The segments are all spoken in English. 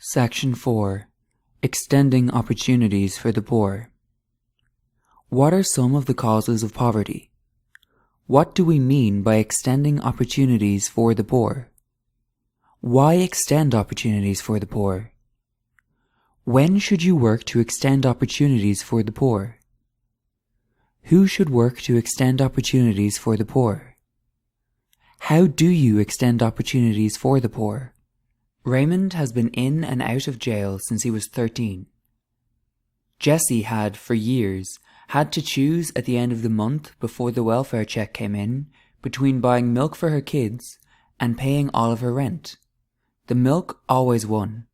Section 4. Extending Opportunities for the Poor. What are some of the causes of poverty? What do we mean by extending opportunities for the poor? Why extend opportunities for the poor? When should you work to extend opportunities for the poor? Who should work to extend opportunities for the poor? How do you extend opportunities for the poor? Raymond has been in and out of jail since he was 13. Jessie had, for years, had to choose at the end of the month before the welfare check came in between buying milk for her kids and paying all of her rent. The milk always won.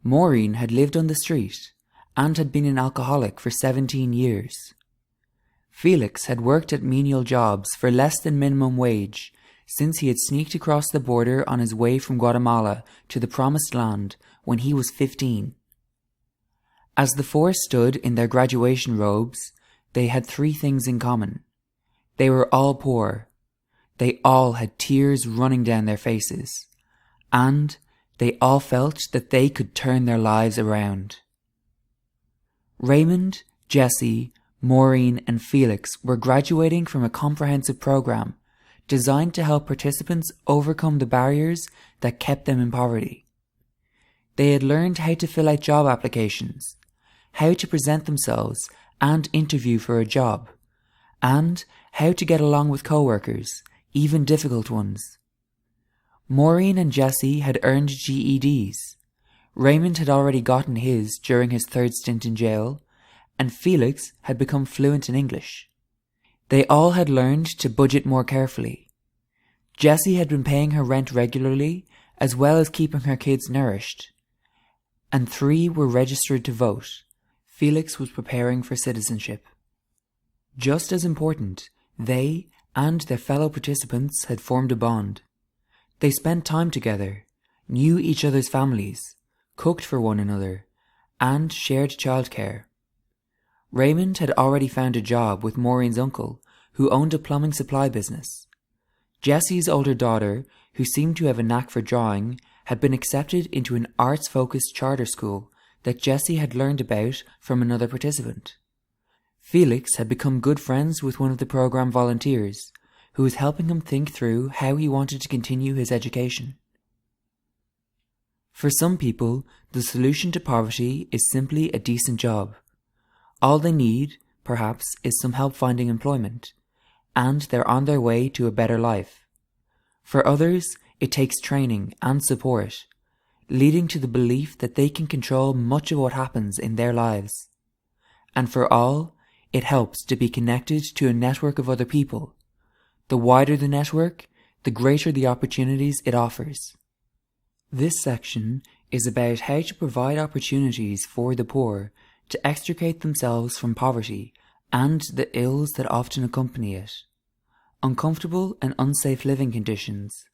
Maureen had lived on the street and had been an alcoholic for 17 years. Felix had worked at menial jobs for less than minimum wage since he had sneaked across the border on his way from Guatemala to the Promised Land when he was 15. As the four stood in their graduation robes, they had three things in common. They were all poor. They all had tears running down their faces. And they all felt that they could turn their lives around. Raymond, Jessie, Maureen and Felix were graduating from a comprehensive program designed to help participants overcome the barriers that kept them in poverty. They had learned how to fill out job applications, how to present themselves and interview for a job, and how to get along with co-workers, even difficult ones. Maureen and Jessie had earned GEDs. Raymond had already gotten his during his third stint in jail, and Felix had become fluent in English. They all had learned to budget more carefully. Jessie had been paying her rent regularly, as well as keeping her kids nourished. And three were registered to vote. Felix was preparing for citizenship. Just as important, they and their fellow participants had formed a bond. They spent time together, knew each other's families, cooked for one another, and shared childcare. Raymond had already found a job with Maureen's uncle, who owned a plumbing supply business. Jessie's older daughter, who seemed to have a knack for drawing, had been accepted into an arts-focused charter school that Jessie had learned about from another participant. Felix had become good friends with one of the program volunteers, who was helping him think through how he wanted to continue his education. For some people, the solution to poverty is simply a decent job. All they need, perhaps, is some help finding employment, and they're on their way to a better life. For others, it takes training and support, leading to the belief that they can control much of what happens in their lives. And for all, it helps to be connected to a network of other people. The wider the network, the greater the opportunities it offers. This section is about how to provide opportunities for the poor to extricate themselves from poverty and the ills that often accompany it. Uncomfortable and unsafe living conditions,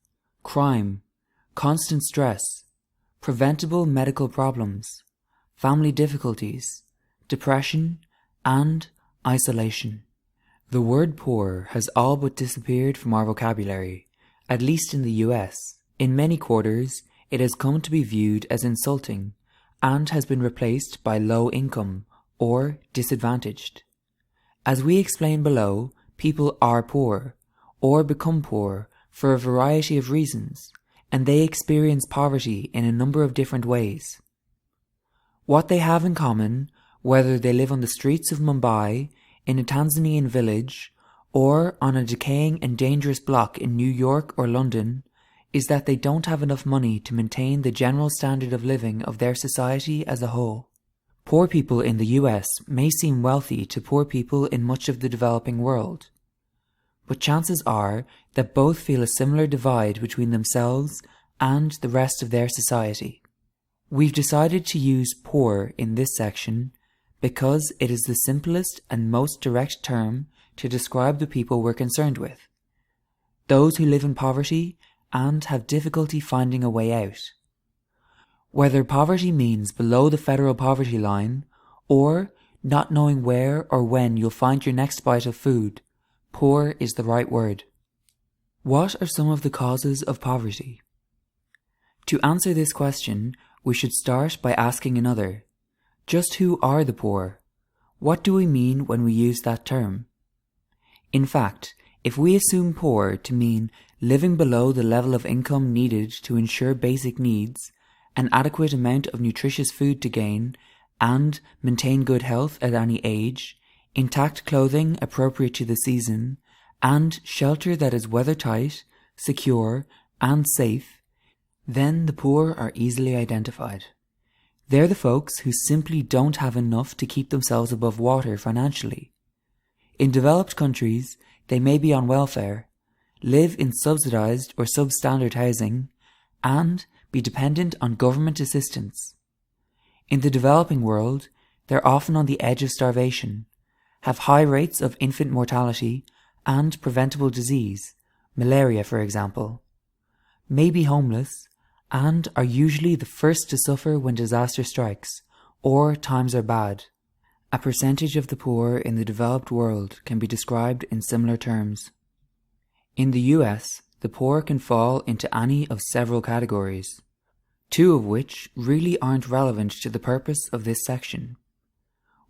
crime, constant stress, preventable medical problems, family difficulties, depression, and isolation. The word poor has all but disappeared from our vocabulary, at least in the US. In many quarters, it has come to be viewed as insulting and has been replaced by low income or disadvantaged. As we explain below, people are poor or become poor for a variety of reasons, and they experience poverty in a number of different ways. What they have in common, whether they live on the streets of Mumbai, in a Tanzanian village, or on a decaying and dangerous block in New York or London, is that they don't have enough money to maintain the general standard of living of their society as a whole. Poor people in the US may seem wealthy to poor people in much of the developing world, but chances are that both feel a similar divide between themselves and the rest of their society. We've decided to use poor in this section because it is the simplest and most direct term to describe the people we're concerned with, those who live in poverty and have difficulty finding a way out. Whether poverty means below the federal poverty line, or not knowing where or when you'll find your next bite of food, poor is the right word. What are some of the causes of poverty? To answer this question, we should start by asking another, just who are the poor? What do we mean when we use that term? In fact, if we assume poor to mean living below the level of income needed to ensure basic needs, an adequate amount of nutritious food to gain, and maintain good health at any age, intact clothing appropriate to the season, and shelter that is weather-tight, secure, and safe, then the poor are easily identified. They're the folks who simply don't have enough to keep themselves above water financially. In developed countries, they may be on welfare, live in subsidized or substandard housing, and be dependent on government assistance. In the developing world, they're often on the edge of starvation, have high rates of infant mortality and preventable disease, malaria for example, may be homeless, and are usually the first to suffer when disaster strikes or times are bad. A percentage of the poor in the developed world can be described in similar terms. In the US, the poor can fall into any of several categories, two of which really aren't relevant to the purpose of this section.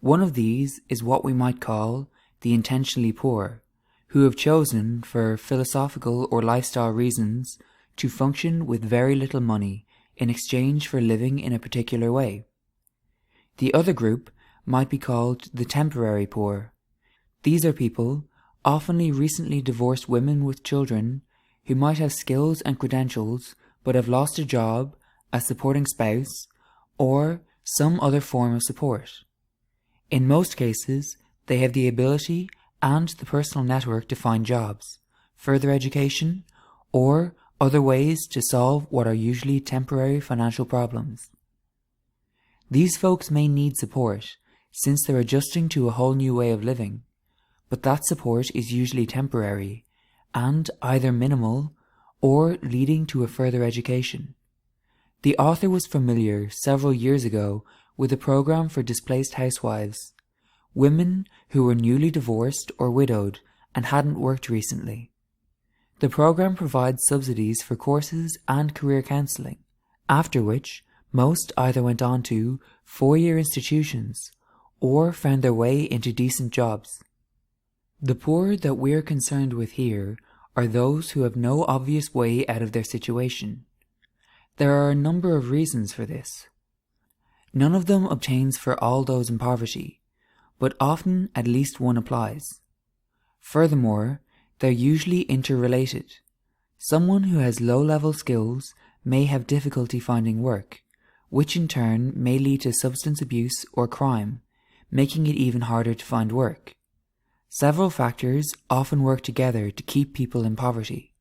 One of these is what we might call the intentionally poor, who have chosen, for philosophical or lifestyle reasons, to function with very little money in exchange for living in a particular way. The other group might be called the temporary poor. These are people, often recently divorced women with children, who might have skills and credentials but have lost a job, a supporting spouse, or some other form of support. In most cases, they have the ability and the personal network to find jobs, further education, or other ways to solve what are usually temporary financial problems. These folks may need support, since they're adjusting to a whole new way of living, but that support is usually temporary and either minimal or leading to a further education. The author was familiar several years ago with a program for displaced housewives, women who were newly divorced or widowed and hadn't worked recently. The program provides subsidies for courses and career counselling, after which most either went on to four-year institutions or found their way into decent jobs. The poor that we're concerned with here are those who have no obvious way out of their situation. There are a number of reasons for this. None of them obtains for all those in poverty, but often at least one applies. Furthermore, they're usually interrelated. Someone who has low-level skills may have difficulty finding work, which in turn may lead to substance abuse or crime, making it even harder to find work. Several factors often work together to keep people in poverty.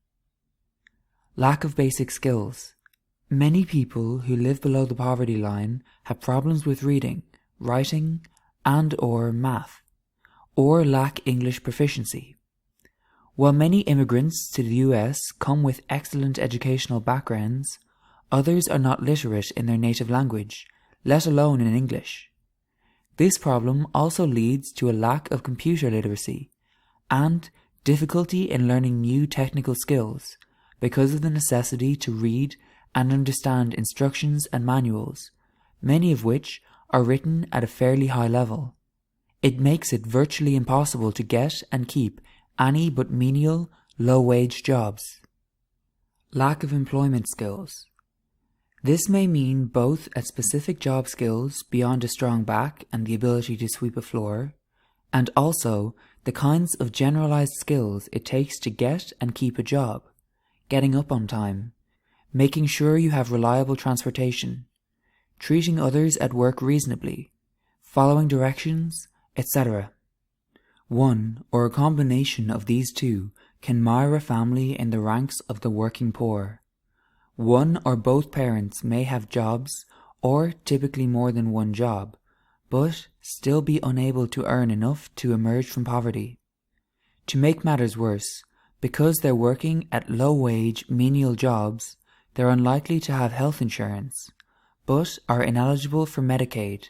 Lack of basic skills. Many people who live below the poverty line have problems with reading, writing, and/or math, or lack English proficiency. While many immigrants to the US come with excellent educational backgrounds, others are not literate in their native language, let alone in English. This problem also leads to a lack of computer literacy and difficulty in learning new technical skills because of the necessity to read and understand instructions and manuals, many of which are written at a fairly high level. It makes it virtually impossible to get and keep any but menial, low-wage jobs. Lack of employment skills. This may mean both at specific job skills beyond a strong back and the ability to sweep a floor, and also the kinds of generalized skills it takes to get and keep a job, getting up on time, making sure you have reliable transportation, treating others at work reasonably, following directions, etc. One or a combination of these two can mar a family in the ranks of the working poor. One or both parents may have jobs, or typically more than one job, but still be unable to earn enough to emerge from poverty. To make matters worse, because they're working at low-wage, menial jobs, they're unlikely to have health insurance, but are ineligible for Medicaid.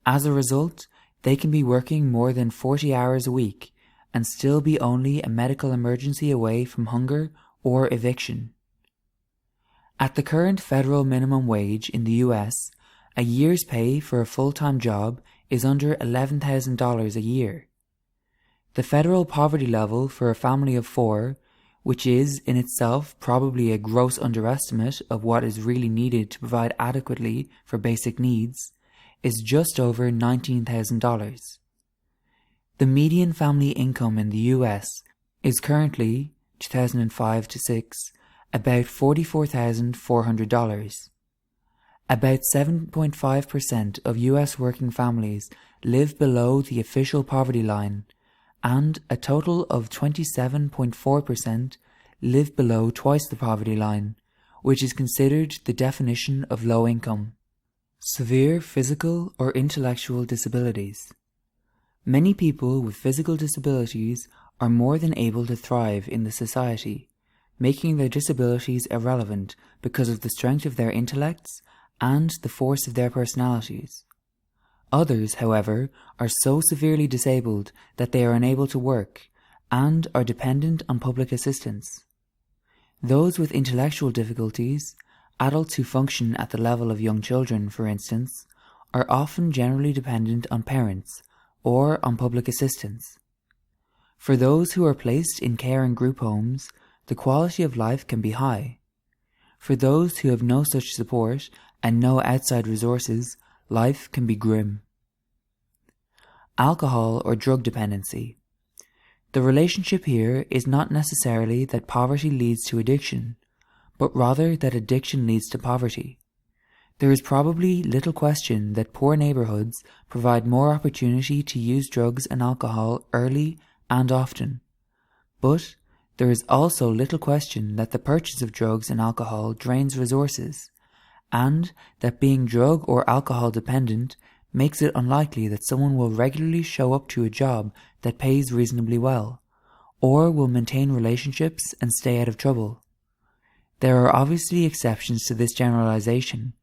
As a result, they can be working more than 40 hours a week and still be only a medical emergency away from hunger or eviction. At the current federal minimum wage in the US, a year's pay for a full-time job is under $11,000 a year. The federal poverty level for a family of 4, which is in itself probably a gross underestimate of what is really needed to provide adequately for basic needs, is just over $19,000. The median family income in the US is currently, 2005 to 6, about $44,400. About 7.5% of US working families live below the official poverty line, and a total of 27.4% live below twice the poverty line, which is considered the definition of low income. Severe physical or intellectual disabilities. Many people with physical disabilities are more than able to thrive in the society, making their disabilities irrelevant because of the strength of their intellects and the force of their personalities. Others, however, are so severely disabled that they are unable to work and are dependent on public assistance. Those with intellectual difficulties, adults who function at the level of young children, for instance, are often generally dependent on parents or on public assistance. For those who are placed in care and group homes, the quality of life can be high. For those who have no such support and no outside resources, life can be grim. Alcohol or drug dependency. The relationship here is not necessarily that poverty leads to addiction, but rather that addiction leads to poverty. There is probably little question that poor neighborhoods provide more opportunity to use drugs and alcohol early and often. But there is also little question that the purchase of drugs and alcohol drains resources, and that being drug or alcohol dependent makes it unlikely that someone will regularly show up to a job that pays reasonably well, or will maintain relationships and stay out of trouble. There are obviously exceptions to this generalization,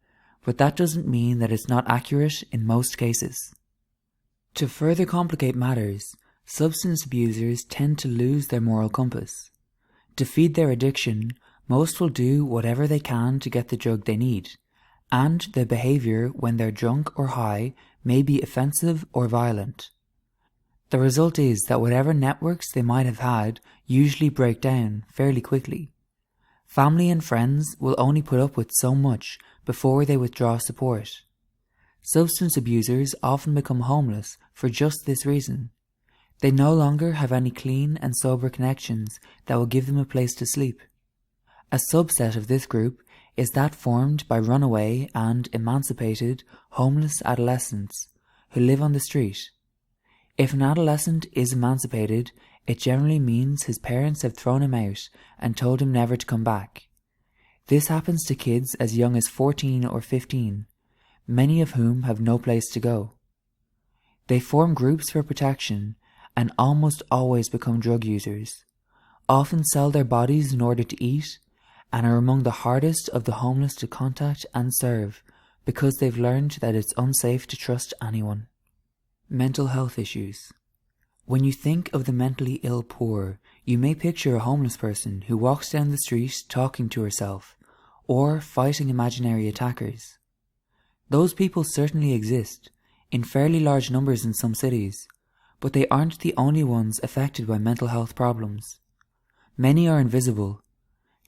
but that doesn't mean that it's not accurate in most cases. To further complicate matters, substance abusers tend to lose their moral compass. To feed their addiction, most will do whatever they can to get the drug they need, and their behavior when they're drunk or high may be offensive or violent. The result is that whatever networks they might have had usually break down fairly quickly. Family and friends will only put up with so much before they withdraw support. Substance abusers often become homeless for just this reason. They no longer have any clean and sober connections that will give them a place to sleep. A subset of this group is that formed by runaway and emancipated homeless adolescents who live on the street. If an adolescent is emancipated, it generally means his parents have thrown him out and told him never to come back. This happens to kids as young as 14 or 15, many of whom have no place to go. They form groups for protection and almost always become drug users, often sell their bodies in order to eat, and are among the hardest of the homeless to contact and serve because they've learned that it's unsafe to trust anyone. Mental health issues. When you think of the mentally ill poor, you may picture a homeless person who walks down the street talking to herself, or fighting imaginary attackers. Those people certainly exist, in fairly large numbers in some cities, but they aren't the only ones affected by mental health problems. Many are invisible.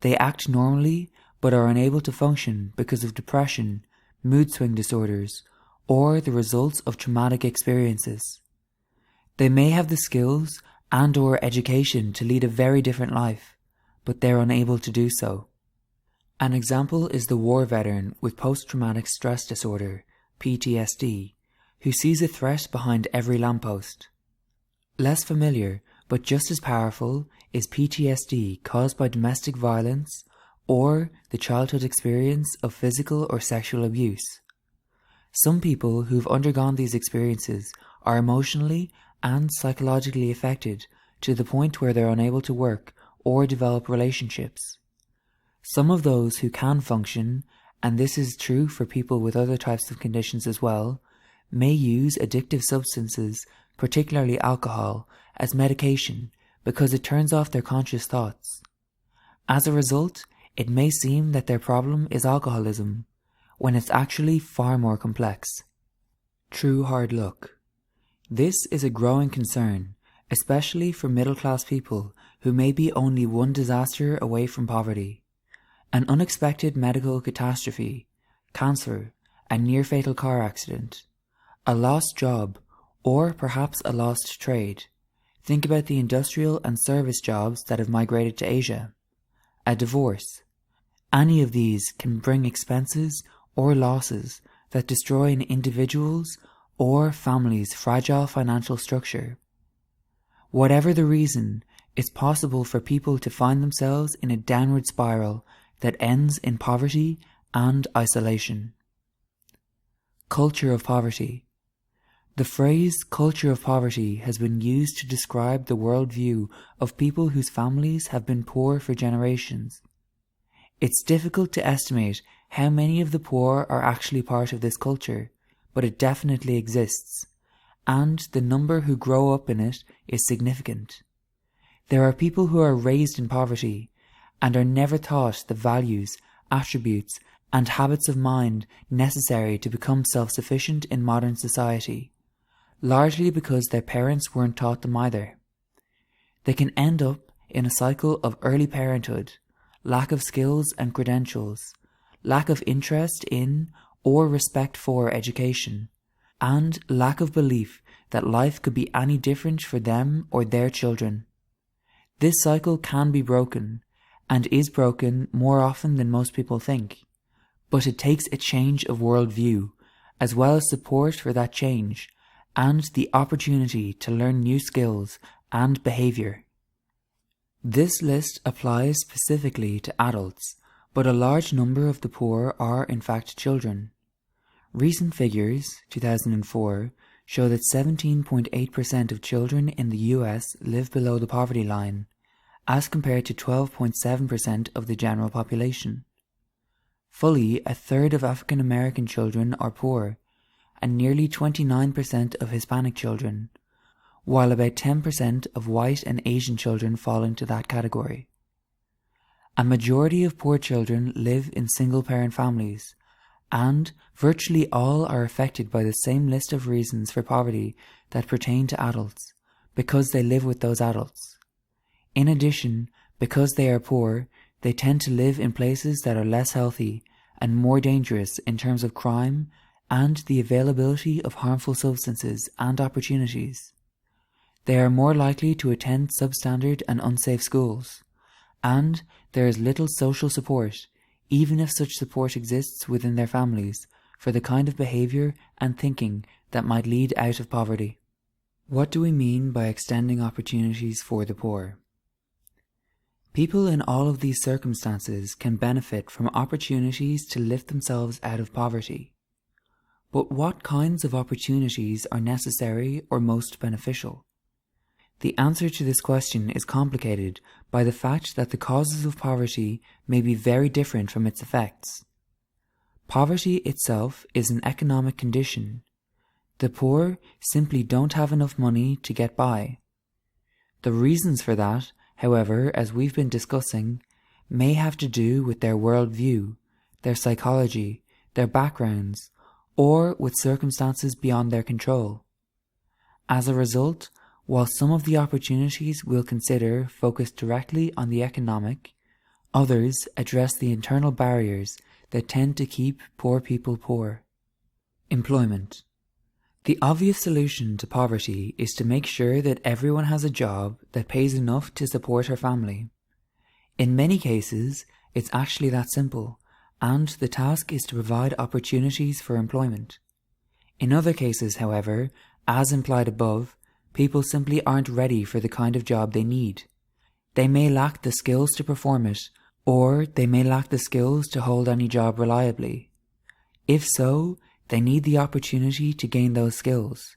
They act normally, but are unable to function because of depression, mood swing disorders, or the results of traumatic experiences. They may have the skills and/or education to lead a very different life, but they're unable to do so. An example is the war veteran with post-traumatic stress disorder, PTSD, who sees a threat behind every lamppost. Less familiar, but just as powerful, is PTSD caused by domestic violence or the childhood experience of physical or sexual abuse. Some people who've undergone these experiences are emotionally and psychologically affected to the point where they're unable to work or develop relationships. Some of those who can function, and this is true for people with other types of conditions as well, may use addictive substances, particularly alcohol, as medication because it turns off their conscious thoughts. As a result, it may seem that their problem is alcoholism, when it's actually far more complex. True hard luck. This is a growing concern, especially for middle-class people who may be only one disaster away from poverty. An unexpected medical catastrophe, cancer, a near-fatal car accident, a lost job, or perhaps a lost trade. Think about the industrial and service jobs that have migrated to Asia. A divorce. Any of these can bring expenses or losses that destroy an individual's or family's fragile financial structure. Whatever the reason, it's possible for people to find themselves in a downward spiral that ends in poverty and isolation. Culture of poverty. The phrase culture of poverty has been used to describe the worldview of people whose families have been poor for generations. It's difficult to estimate how many of the poor are actually part of this culture, but it definitely exists, and the number who grow up in it is significant. There are people who are raised in poverty and are never taught the values, attributes, and habits of mind necessary to become self-sufficient in modern society, largely because their parents weren't taught them either. They can end up in a cycle of early parenthood, lack of skills and credentials, lack of interest in or respect for education, and lack of belief that life could be any different for them or their children. This cycle can be broken, and is broken more often than most people think, but it takes a change of worldview, as well as support for that change, and the opportunity to learn new skills and behavior. This list applies specifically to adults, but a large number of the poor are in fact children. Recent figures, 2004, show that 17.8% of children in the US live below the poverty line, as compared to 12.7% of the general population. Fully a third of African American children are poor, and nearly 29% of Hispanic children, while about 10% of white and Asian children fall into that category. A majority of poor children live in single-parent families, and virtually all are affected by the same list of reasons for poverty that pertain to adults, because they live with those adults. In addition, because they are poor, they tend to live in places that are less healthy and more dangerous in terms of crime and the availability of harmful substances and opportunities. They are more likely to attend substandard and unsafe schools, and there is little social support, even if such support exists within their families, for the kind of behavior and thinking that might lead out of poverty. What do we mean by extending opportunities for the poor? People in all of these circumstances can benefit from opportunities to lift themselves out of poverty. But what kinds of opportunities are necessary or most beneficial? The answer to this question is complicated by the fact that the causes of poverty may be very different from its effects. Poverty itself is an economic condition. The poor simply don't have enough money to get by. The reasons for that, however, as we've been discussing, may have to do with their worldview, their psychology, their backgrounds, or with circumstances beyond their control. As a result, while some of the opportunities we'll consider focus directly on the economic, others address the internal barriers that tend to keep poor people poor. Employment. The obvious solution to poverty is to make sure that everyone has a job that pays enough to support her family. In many cases, it's actually that simple, and the task is to provide opportunities for employment. In other cases, however, as implied above, people simply aren't ready for the kind of job they need. They may lack the skills to perform it, or they may lack the skills to hold any job reliably. If so, they need the opportunity to gain those skills.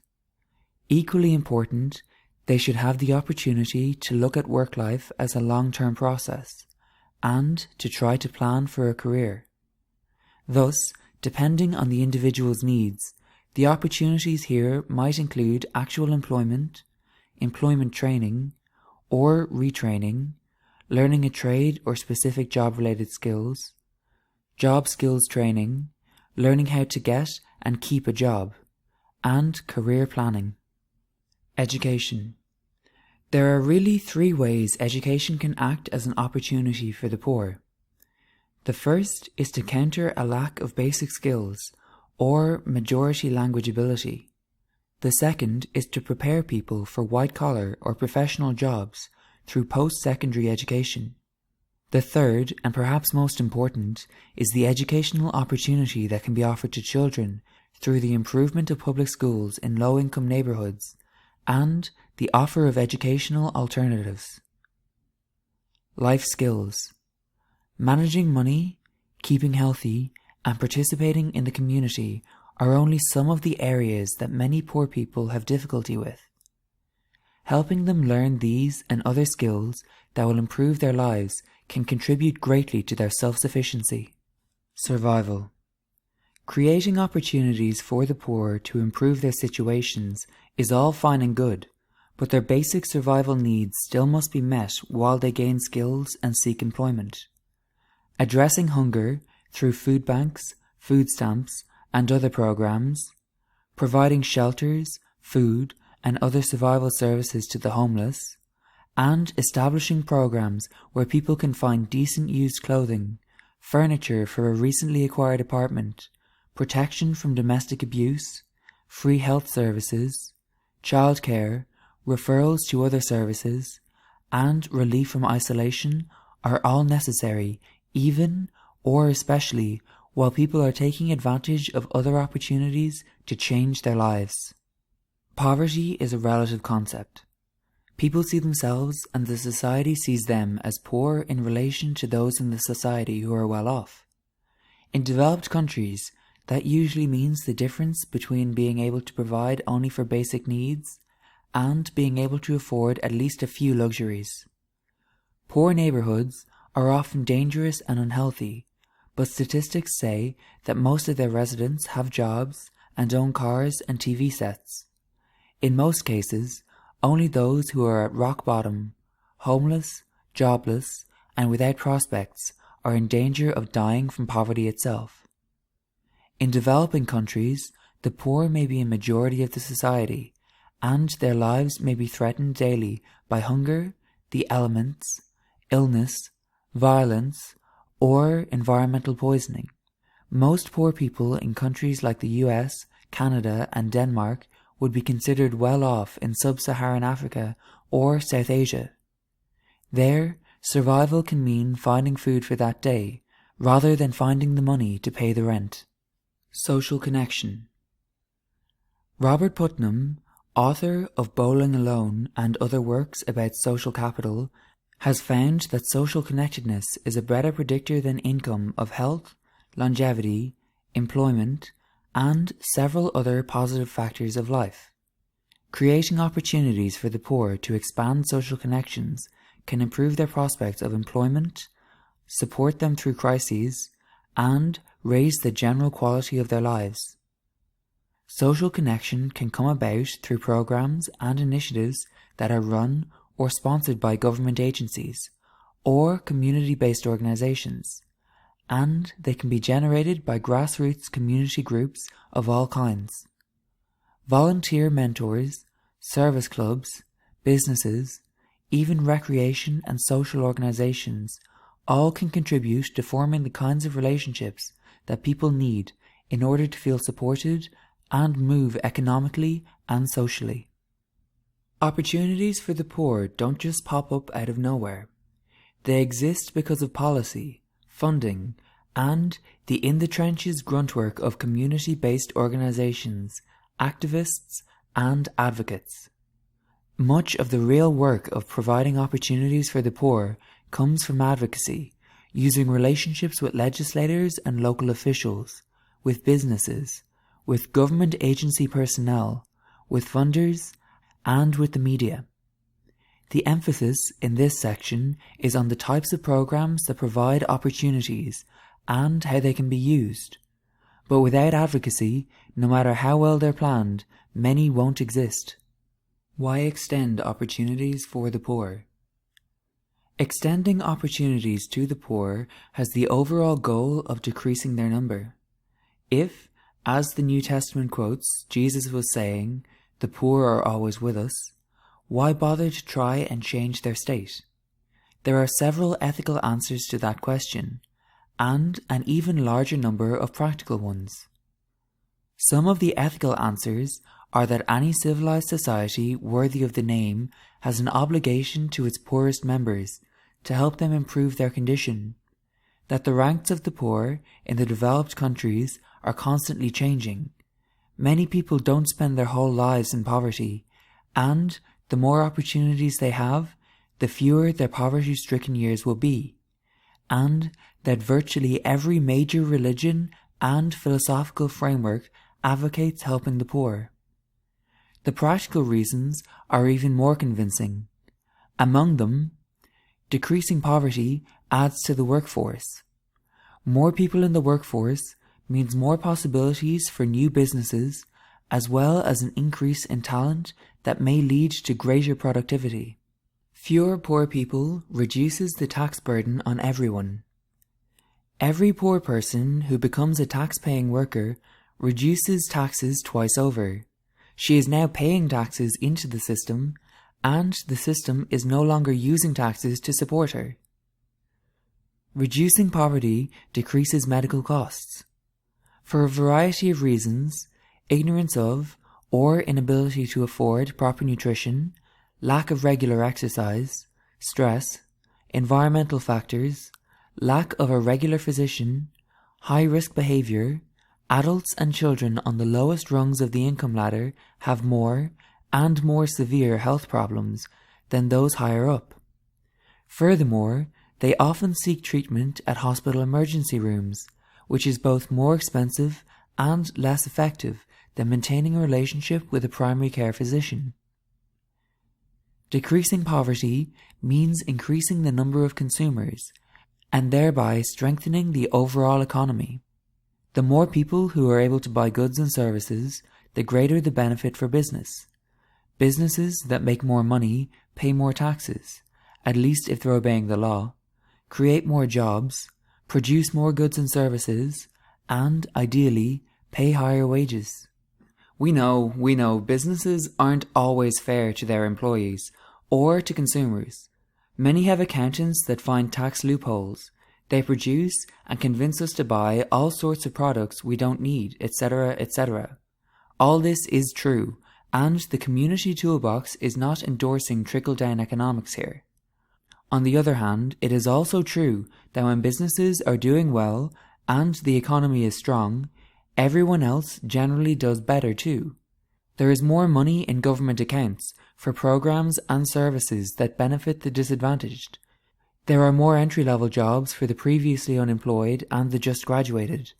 Equally important, they should have the opportunity to look at work life as a long-term process, and to try to plan for a career. Thus, depending on the individual's needs, the opportunities here might include actual employment, employment training, or retraining, learning a trade or specific job-related skills, job skills training, learning how to get and keep a job, and career planning. Education. There are really 3 ways education can act as an opportunity for the poor. The first is to counter a lack of basic skills or majority language ability. The second is to prepare people for white-collar or professional jobs through post-secondary education. The third, and perhaps most important, is the educational opportunity that can be offered to children through the improvement of public schools in low-income neighbourhoods and the offer of educational alternatives. Life skills. Managing money, keeping healthy, and participating in the community are only some of the areas that many poor people have difficulty with. Helping them learn these and other skills that will improve their lives can contribute greatly to their self-sufficiency. Survival. Creating opportunities for the poor to improve their situations is all fine and good, but their basic survival needs still must be met while they gain skills and seek employment. Addressing hunger through food banks, food stamps, and other programs, providing shelters, food, and other survival services to the homeless, and establishing programs where people can find decent used clothing, furniture for a recently acquired apartment, protection from domestic abuse, free health services, childcare, referrals to other services, and relief from isolation are all necessary, even or especially while people are taking advantage of other opportunities to change their lives. Poverty is a relative concept. People see themselves and the society sees them as poor in relation to those in the society who are well off. In developed countries, that usually means the difference between being able to provide only for basic needs and being able to afford at least a few luxuries. Poor neighbourhoods are often dangerous and unhealthy, but statistics say that most of their residents have jobs and own cars and TV sets. In most cases, only those who are at rock bottom, homeless, jobless, and without prospects are in danger of dying from poverty itself. In developing countries, the poor may be a majority of the society, and their lives may be threatened daily by hunger, the elements, illness, violence, or environmental poisoning. Most poor people in countries like the US, Canada, and Denmark would be considered well off in sub-Saharan Africa or South Asia. There, survival can mean finding food for that day, rather than finding the money to pay the rent. Social connection. Robert Putnam, author of Bowling Alone and other works about social capital, has found that social connectedness is a better predictor than income of health, longevity, employment, and several other positive factors of life. Creating opportunities for the poor to expand social connections can improve their prospects of employment, support them through crises, and raise the general quality of their lives. Social connection can come about through programs and initiatives that are run or sponsored by government agencies or community-based organizations, and they can be generated by grassroots community groups of all kinds. Volunteer mentors, service clubs, businesses, even recreation and social organizations all can contribute to forming the kinds of relationships that people need in order to feel supported and move economically and socially. Opportunities for the poor don't just pop up out of nowhere. They exist because of policy, funding, and the in-the-trenches gruntwork of community-based organizations, activists, and advocates. Much of the real work of providing opportunities for the poor comes from advocacy, using relationships with legislators and local officials, with businesses, with government agency personnel, with funders, and with the media. The emphasis in this section is on the types of programs that provide opportunities and how they can be used. But without advocacy, no matter how well they're planned, many won't exist. Why extend opportunities for the poor? Extending opportunities to the poor has the overall goal of decreasing their number. If, as the New Testament quotes, Jesus was saying, "The poor are always with us," why bother to try and change their state? There are several ethical answers to that question, and an even larger number of practical ones. Some of the ethical answers are that any civilized society worthy of the name has an obligation to its poorest members to help them improve their condition, that the ranks of the poor in the developed countries are constantly changing. Many people don't spend their whole lives in poverty, and the more opportunities they have, the fewer their poverty-stricken years will be, and that virtually every major religion and philosophical framework advocates helping the poor. The practical reasons are even more convincing. Among them, decreasing poverty adds to the workforce. More people in the workforce means more possibilities for new businesses, as well as an increase in talent that may lead to greater productivity. Fewer poor people reduces the tax burden on everyone. Every poor person who becomes a tax-paying worker reduces taxes twice over. She is now paying taxes into the system, and the system is no longer using taxes to support her. Reducing poverty decreases medical costs. For a variety of reasons, ignorance of or inability to afford proper nutrition, lack of regular exercise, stress, environmental factors, lack of a regular physician, high-risk behavior, adults and children on the lowest rungs of the income ladder have more and more severe health problems than those higher up. Furthermore, they often seek treatment at hospital emergency rooms, which is both more expensive and less effective than maintaining a relationship with a primary care physician. Decreasing poverty means increasing the number of consumers, and thereby strengthening the overall economy. The more people who are able to buy goods and services, the greater the benefit for business. Businesses that make more money pay more taxes, at least if they're obeying the law, create more jobs, produce more goods and services, and, ideally, pay higher wages. We know, businesses aren't always fair to their employees or to consumers. Many have accountants that find tax loopholes. They produce and convince us to buy all sorts of products we don't need, etc., etc. All this is true, and the community toolbox is not endorsing trickle-down economics here. On the other hand, it is also true that when businesses are doing well and the economy is strong, everyone else generally does better too. There is more money in government accounts for programs and services that benefit the disadvantaged. There are more entry-level jobs for the previously unemployed and the just graduated,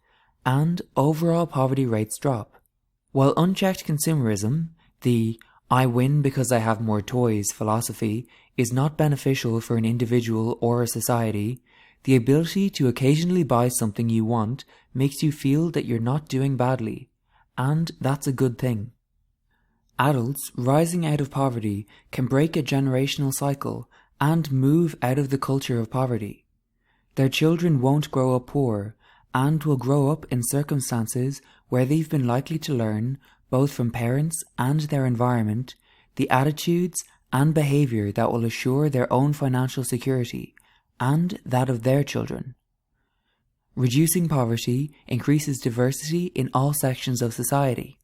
and overall poverty rates drop. While unchecked consumerism, the "I win because I have more toys" philosophy, is not beneficial for an individual or a society, the ability to occasionally buy something you want makes you feel that you're not doing badly, and that's a good thing. Adults rising out of poverty can break a generational cycle and move out of the culture of poverty. Their children won't grow up poor and will grow up in circumstances where they've been likely to learn, both from parents and their environment, the attitudes and behavior that will assure their own financial security and that of their children. Reducing poverty increases diversity in all sections of society.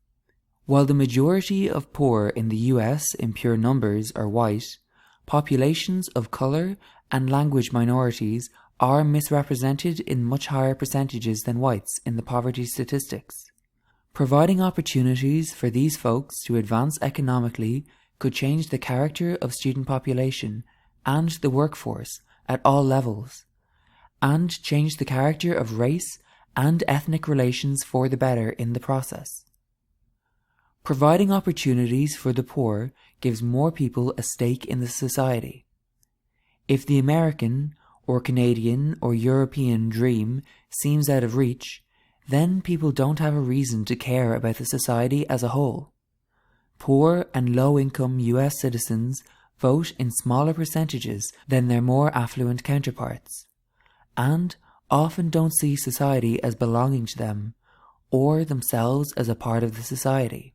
While the majority of poor in the US in pure numbers are white, populations of colour and language minorities are misrepresented in much higher percentages than whites in the poverty statistics. Providing opportunities for these folks to advance economically could change the character of student population and the workforce at all levels, and change the character of race and ethnic relations for the better in the process. Providing opportunities for the poor gives more people a stake in the society. If the American or Canadian or European dream seems out of reach, then people don't have a reason to care about the society as a whole. Poor and low-income US citizens vote in smaller percentages than their more affluent counterparts, and often don't see society as belonging to them or themselves as a part of the society.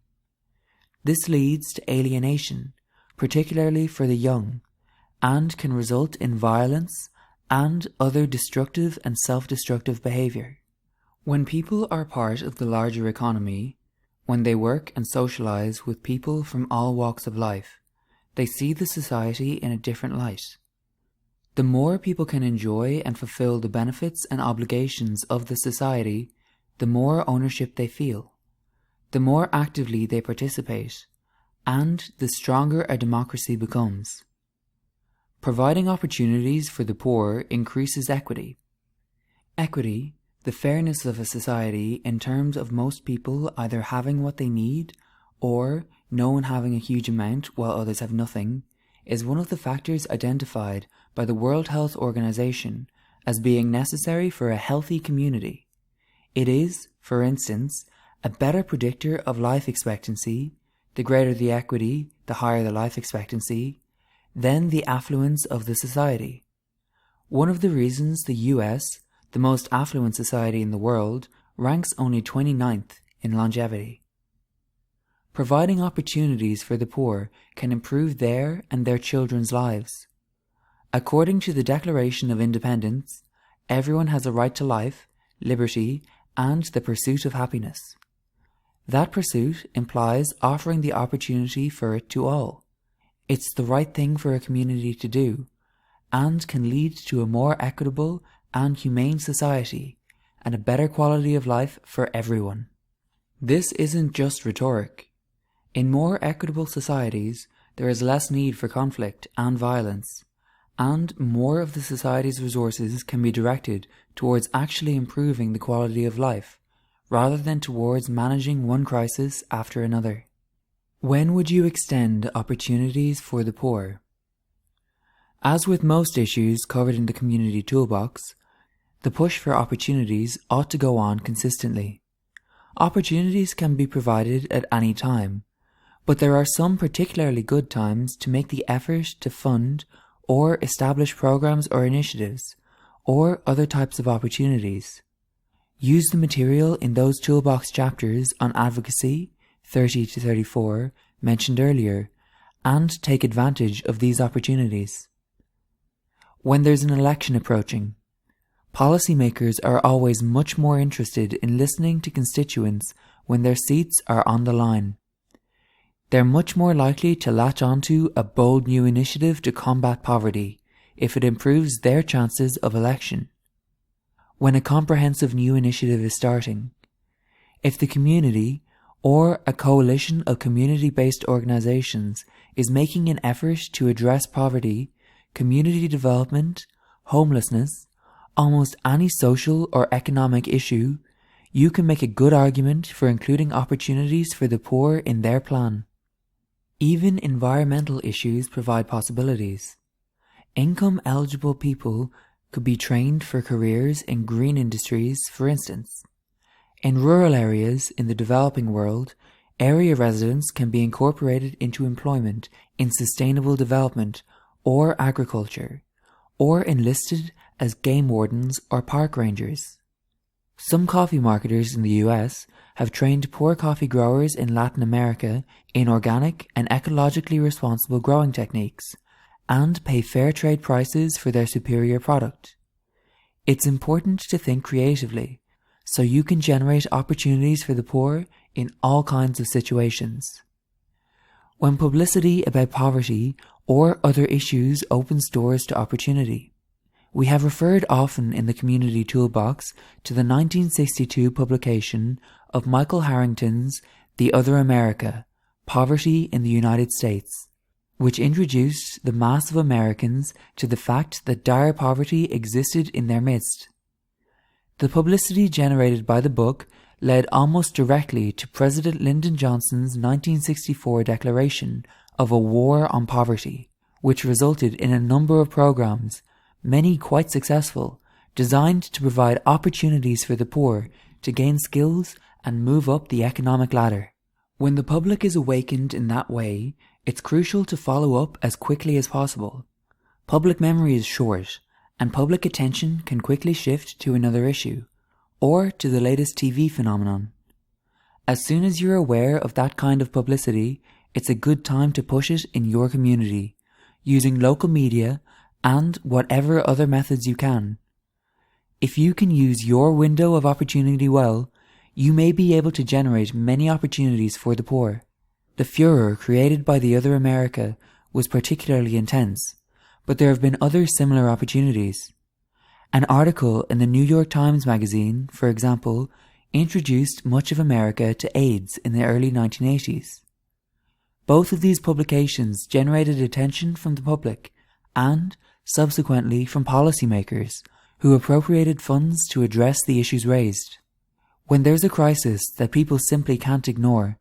This leads to alienation, particularly for the young, and can result in violence and other destructive and self-destructive behavior. When people are part of the larger economy, when they work and socialize with people from all walks of life, they see the society in a different light. The more people can enjoy and fulfill the benefits and obligations of the society, the more ownership they feel, the more actively they participate, and the stronger a democracy becomes. Providing opportunities for the poor increases equity. Equity, the fairness of a society in terms of most people either having what they need or no one having a huge amount while others have nothing, is one of the factors identified by the World Health Organization as being necessary for a healthy community. It is, for instance, a better predictor of life expectancy, the greater the equity, the higher the life expectancy, than the affluence of the society. One of the reasons the US, the most affluent society in the world, ranks only 29th in longevity. Providing opportunities for the poor can improve their and their children's lives. According to the Declaration of Independence, everyone has a right to life, liberty, and the pursuit of happiness. That pursuit implies offering the opportunity for it to all. It's the right thing for a community to do, and can lead to a more equitable and humane society, and a better quality of life for everyone. This isn't just rhetoric. In more equitable societies, there is less need for conflict and violence, and more of the society's resources can be directed towards actually improving the quality of life, rather than towards managing one crisis after another. When would you extend opportunities for the poor? As with most issues covered in the Community Toolbox, the push for opportunities ought to go on consistently. Opportunities can be provided at any time, but there are some particularly good times to make the effort to fund or establish programs or initiatives, or other types of opportunities. Use the material in those toolbox chapters on advocacy, 30 to 34, mentioned earlier, and take advantage of these opportunities. When there's an election approaching, policymakers are always much more interested in listening to constituents when their seats are on the line. They're much more likely to latch onto a bold new initiative to combat poverty if it improves their chances of election. When a comprehensive new initiative is starting, if the community or a coalition of community-based organizations is making an effort to address poverty, community development, homelessness, almost any social or economic issue, you can make a good argument for including opportunities for the poor in their plan. Even environmental issues provide possibilities. Income-eligible people could be trained for careers in green industries, for instance. In rural areas in the developing world, area residents can be incorporated into employment in sustainable development or agriculture, or enlisted as game wardens or park rangers. Some coffee marketers in the US have trained poor coffee growers in Latin America in organic and ecologically responsible growing techniques, and pay fair trade prices for their superior product. It's important to think creatively, so you can generate opportunities for the poor in all kinds of situations. When publicity about poverty or other issues opens doors to opportunity. We have referred often in the Community Toolbox to the 1962 publication of Michael Harrington's The Other America, Poverty in the United States, which introduced the mass of Americans to the fact that dire poverty existed in their midst. The publicity generated by the book led almost directly to President Lyndon Johnson's 1964 declaration of a war on poverty, which resulted in a number of programs, many quite successful, designed to provide opportunities for the poor to gain skills and move up the economic ladder. When the public is awakened in that way, It's crucial to follow up as quickly as possible. Public memory is short, and public attention can quickly shift to another issue, or to the latest TV phenomenon. As soon as you're aware of that kind of publicity, it's a good time to push it in your community, using local media and whatever other methods you can. If you can use your window of opportunity well, you may be able to generate many opportunities for the poor. The furor created by the Other America was particularly intense, but there have been other similar opportunities. An article in the New York Times magazine, for example, introduced much of America to AIDS in the early 1980s. Both of these publications generated attention from the public and, subsequently, from policymakers who appropriated funds to address the issues raised. When there's a crisis that people simply can't ignore,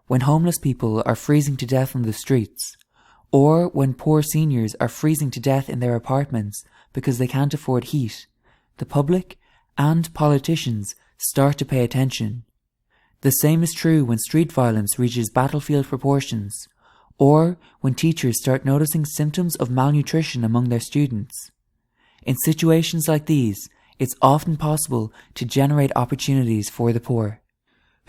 when homeless people are freezing to death on the streets, or when poor seniors are freezing to death in their apartments because they can't afford heat, the public and politicians start to pay attention. The same is true when street violence reaches battlefield proportions, or when teachers start noticing symptoms of malnutrition among their students. In situations like these, it's often possible to generate opportunities for the poor.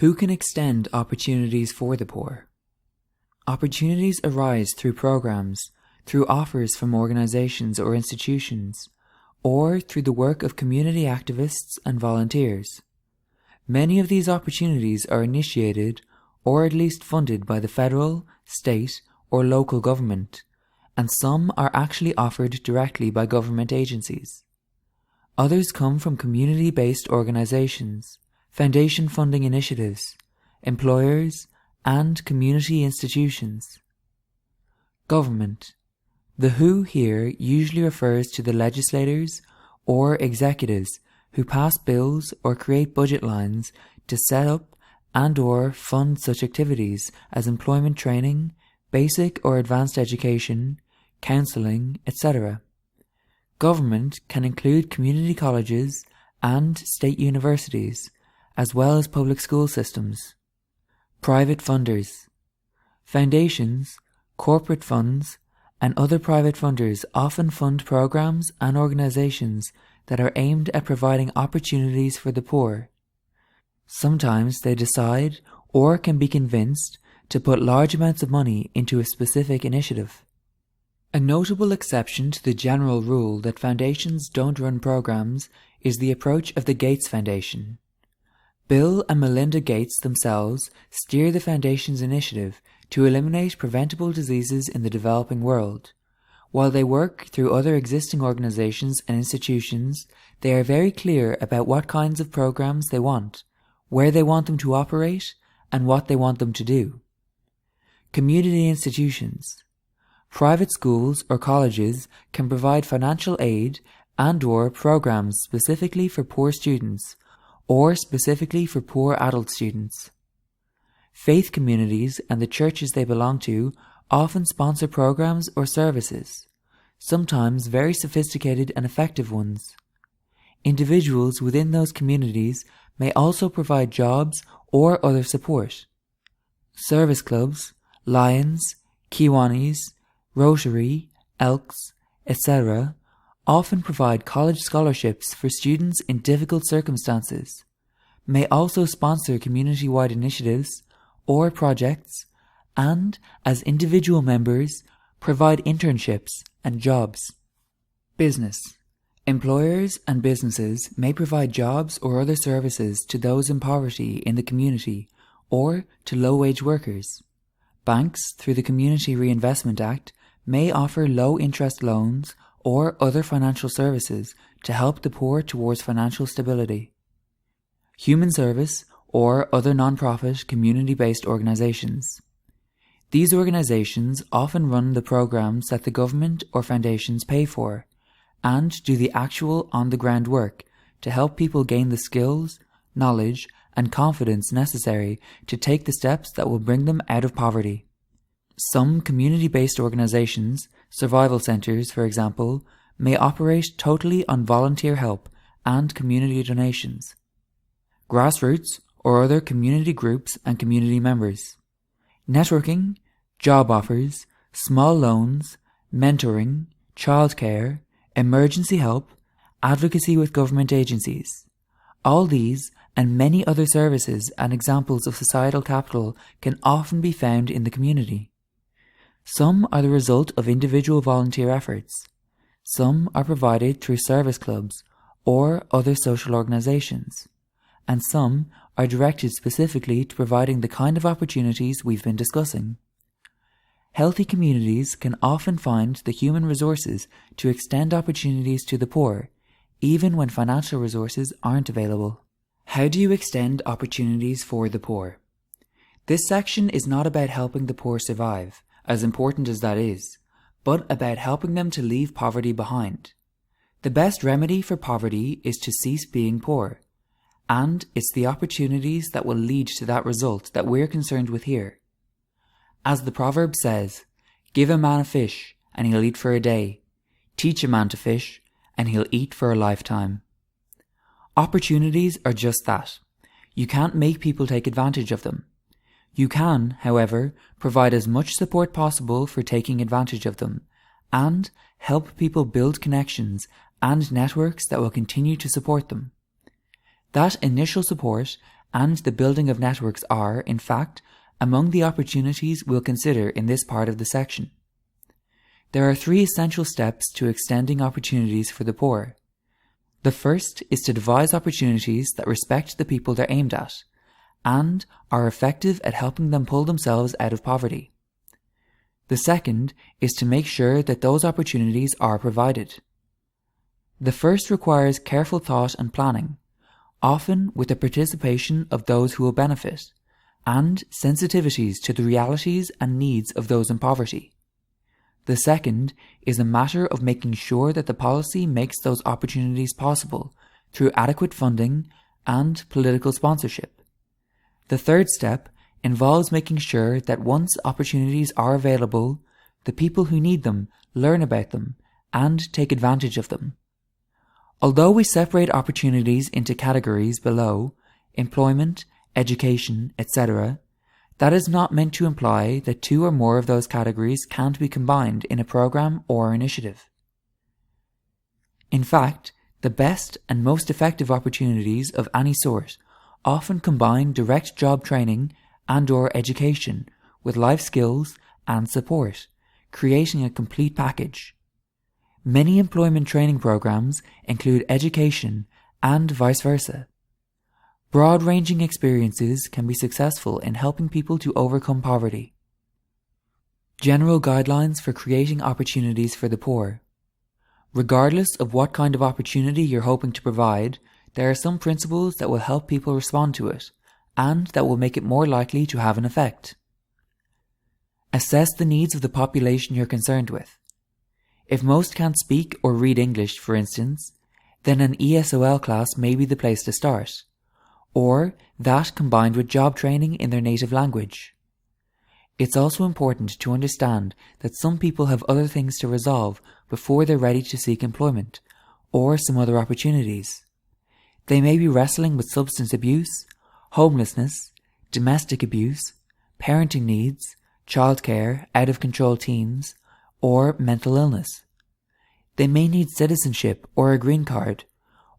Who can extend opportunities for the poor? Opportunities arise through programs, through offers from organizations or institutions, or through the work of community activists and volunteers. Many of these opportunities are initiated or at least funded by the federal, state, or local government, and some are actually offered directly by government agencies. Others come from community-based organizations, foundation funding initiatives, employers, and community institutions. Government. The who here usually refers to the legislators or executives who pass bills or create budget lines to set up and/or fund such activities as employment training, basic or advanced education, counseling, etc. Government can include community colleges and state universities, as well as public school systems. Private funders. Foundations, corporate funds, and other private funders often fund programs and organizations that are aimed at providing opportunities for the poor. Sometimes they decide or can be convinced to put large amounts of money into a specific initiative. A notable exception to the general rule that foundations don't run programs is the approach of the Gates Foundation. Bill and Melinda Gates themselves steer the foundation's initiative to eliminate preventable diseases in the developing world. While they work through other existing organizations and institutions, they are very clear about what kinds of programs they want, where they want them to operate, and what they want them to do. Community institutions. Private schools or colleges can provide financial aid and/or programs specifically for poor students, or specifically for poor adult students. Faith communities and the churches they belong to often sponsor programs or services, sometimes very sophisticated and effective ones. Individuals within those communities may also provide jobs or other support. Service clubs, Lions, Kiwanis, Rotary, Elks, etc. often provide college scholarships for students in difficult circumstances, may also sponsor community-wide initiatives or projects, and, as individual members, provide internships and jobs. Business. Employers and businesses may provide jobs or other services to those in poverty in the community or to low-wage workers. Banks, through the Community Reinvestment Act, may offer low-interest loans or other financial services to help the poor towards financial stability. Human service or other non-profit community-based organizations. These organizations often run the programs that the government or foundations pay for and do the actual on-the-ground work to help people gain the skills, knowledge, and confidence necessary to take the steps that will bring them out of poverty. Some community-based organizations, survival centers for example, may operate totally on volunteer help and community donations. Grassroots or other community groups and community members. Networking, job offers, small loans, mentoring, childcare, emergency help, advocacy with government agencies. All these and many other services and examples of societal capital can often be found in the community. Some are the result of individual volunteer efforts. Some are provided through service clubs or other social organizations, and some are directed specifically to providing the kind of opportunities we've been discussing. Healthy communities can often find the human resources to extend opportunities to the poor, even when financial resources aren't available. How do you extend opportunities for the poor? This section is not about helping the poor survive, as important as that is, but about helping them to leave poverty behind. The best remedy for poverty is to cease being poor, and it's the opportunities that will lead to that result that we're concerned with here. As the proverb says, give a man a fish and he'll eat for a day. Teach a man to fish and he'll eat for a lifetime. Opportunities are just that. You can't make people take advantage of them. You can, however, provide as much support possible for taking advantage of them and help people build connections and networks that will continue to support them. That initial support and the building of networks are, in fact, among the opportunities we'll consider in this part of the section. There are 3 essential steps to extending opportunities for the poor. The first is to devise opportunities that respect the people they're aimed at, and are effective at helping them pull themselves out of poverty. The second is to make sure that those opportunities are provided. The first requires careful thought and planning, often with the participation of those who will benefit, and sensitivities to the realities and needs of those in poverty. The second is a matter of making sure that the policy makes those opportunities possible through adequate funding and political sponsorship. The third step involves making sure that once opportunities are available, the people who need them learn about them and take advantage of them. Although we separate opportunities into categories below, employment, education, etc., that is not meant to imply that 2 or more of those categories can't be combined in a program or initiative. In fact, the best and most effective opportunities of any sort often combine direct job training and/or education with life skills and support, creating a complete package. Many employment training programs include education and vice versa. Broad-ranging experiences can be successful in helping people to overcome poverty. General guidelines for creating opportunities for the poor. Regardless of what kind of opportunity you're hoping to provide, there are some principles that will help people respond to it, and that will make it more likely to have an effect. Assess the needs of the population you're concerned with. If most can't speak or read English, for instance, then an ESOL class may be the place to start, or that combined with job training in their native language. It's also important to understand that some people have other things to resolve before they're ready to seek employment, or some other opportunities. They may be wrestling with substance abuse, homelessness, domestic abuse, parenting needs, childcare, out-of-control teens, or mental illness. They may need citizenship or a green card,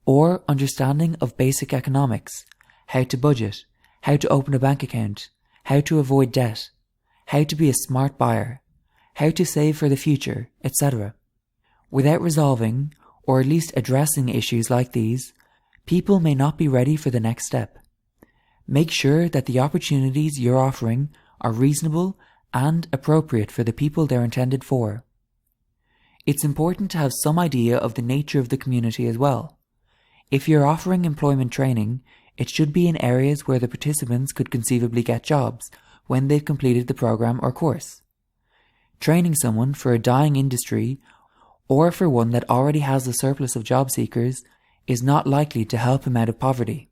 or understanding of basic economics, how to budget, how to open a bank account, how to avoid debt, how to be a smart buyer, how to save for the future, etc. Without resolving, or at least addressing issues like these, people may not be ready for the next step. Make sure that the opportunities you're offering are reasonable and appropriate for the people they're intended for. It's important to have some idea of the nature of the community as well. If you're offering employment training, it should be in areas where the participants could conceivably get jobs when they've completed the program or course. Training someone for a dying industry or for one that already has a surplus of job seekers is not likely to help him out of poverty.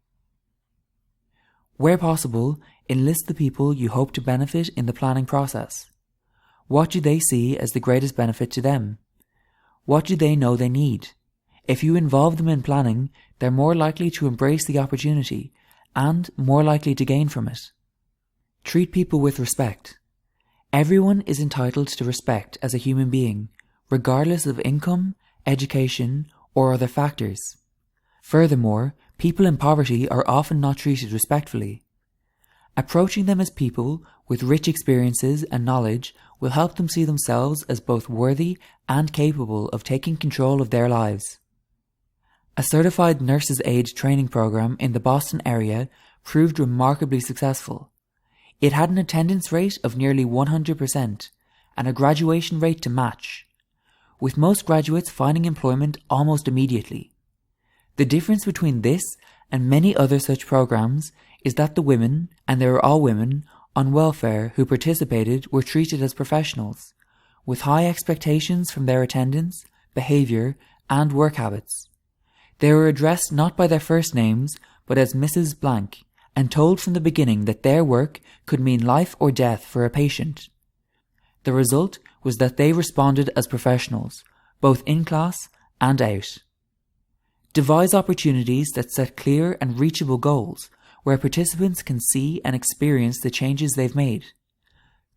Where possible, enlist the people you hope to benefit in the planning process. What do they see as the greatest benefit to them? What do they know they need? If you involve them in planning, they're more likely to embrace the opportunity and more likely to gain from it. Treat people with respect. Everyone is entitled to respect as a human being, regardless of income, education, or other factors. Furthermore, people in poverty are often not treated respectfully. Approaching them as people with rich experiences and knowledge will help them see themselves as both worthy and capable of taking control of their lives. A certified nurses' aid training program in the Boston area proved remarkably successful. It had an attendance rate of nearly 100% and a graduation rate to match, with most graduates finding employment almost immediately. The difference between this and many other such programs is that the women, and they were all women, on welfare who participated were treated as professionals, with high expectations from their attendance, behaviour, and work habits. They were addressed not by their first names, but as Mrs. Blank, and told from the beginning that their work could mean life or death for a patient. The result was that they responded as professionals, both in class and out. Devise opportunities that set clear and reachable goals where participants can see and experience the changes they've made.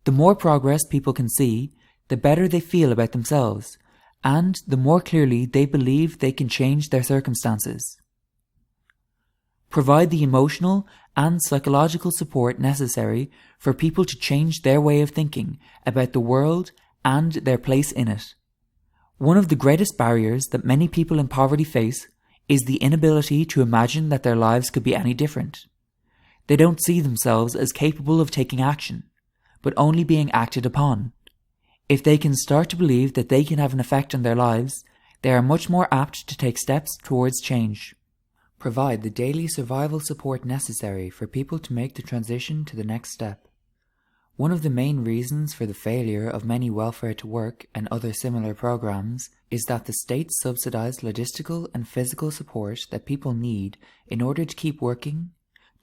The more progress people can see, the better they feel about themselves, and the more clearly they believe they can change their circumstances. Provide the emotional and psychological support necessary for people to change their way of thinking about the world and their place in it. One of the greatest barriers that many people in poverty face is the inability to imagine that their lives could be any different. They don't see themselves as capable of taking action, but only being acted upon. If they can start to believe that they can have an effect on their lives, they are much more apt to take steps towards change. Provide the daily survival support necessary for people to make the transition to the next step. One of the main reasons for the failure of many welfare to work and other similar programs is that the state subsidized logistical and physical support that people need in order to keep working,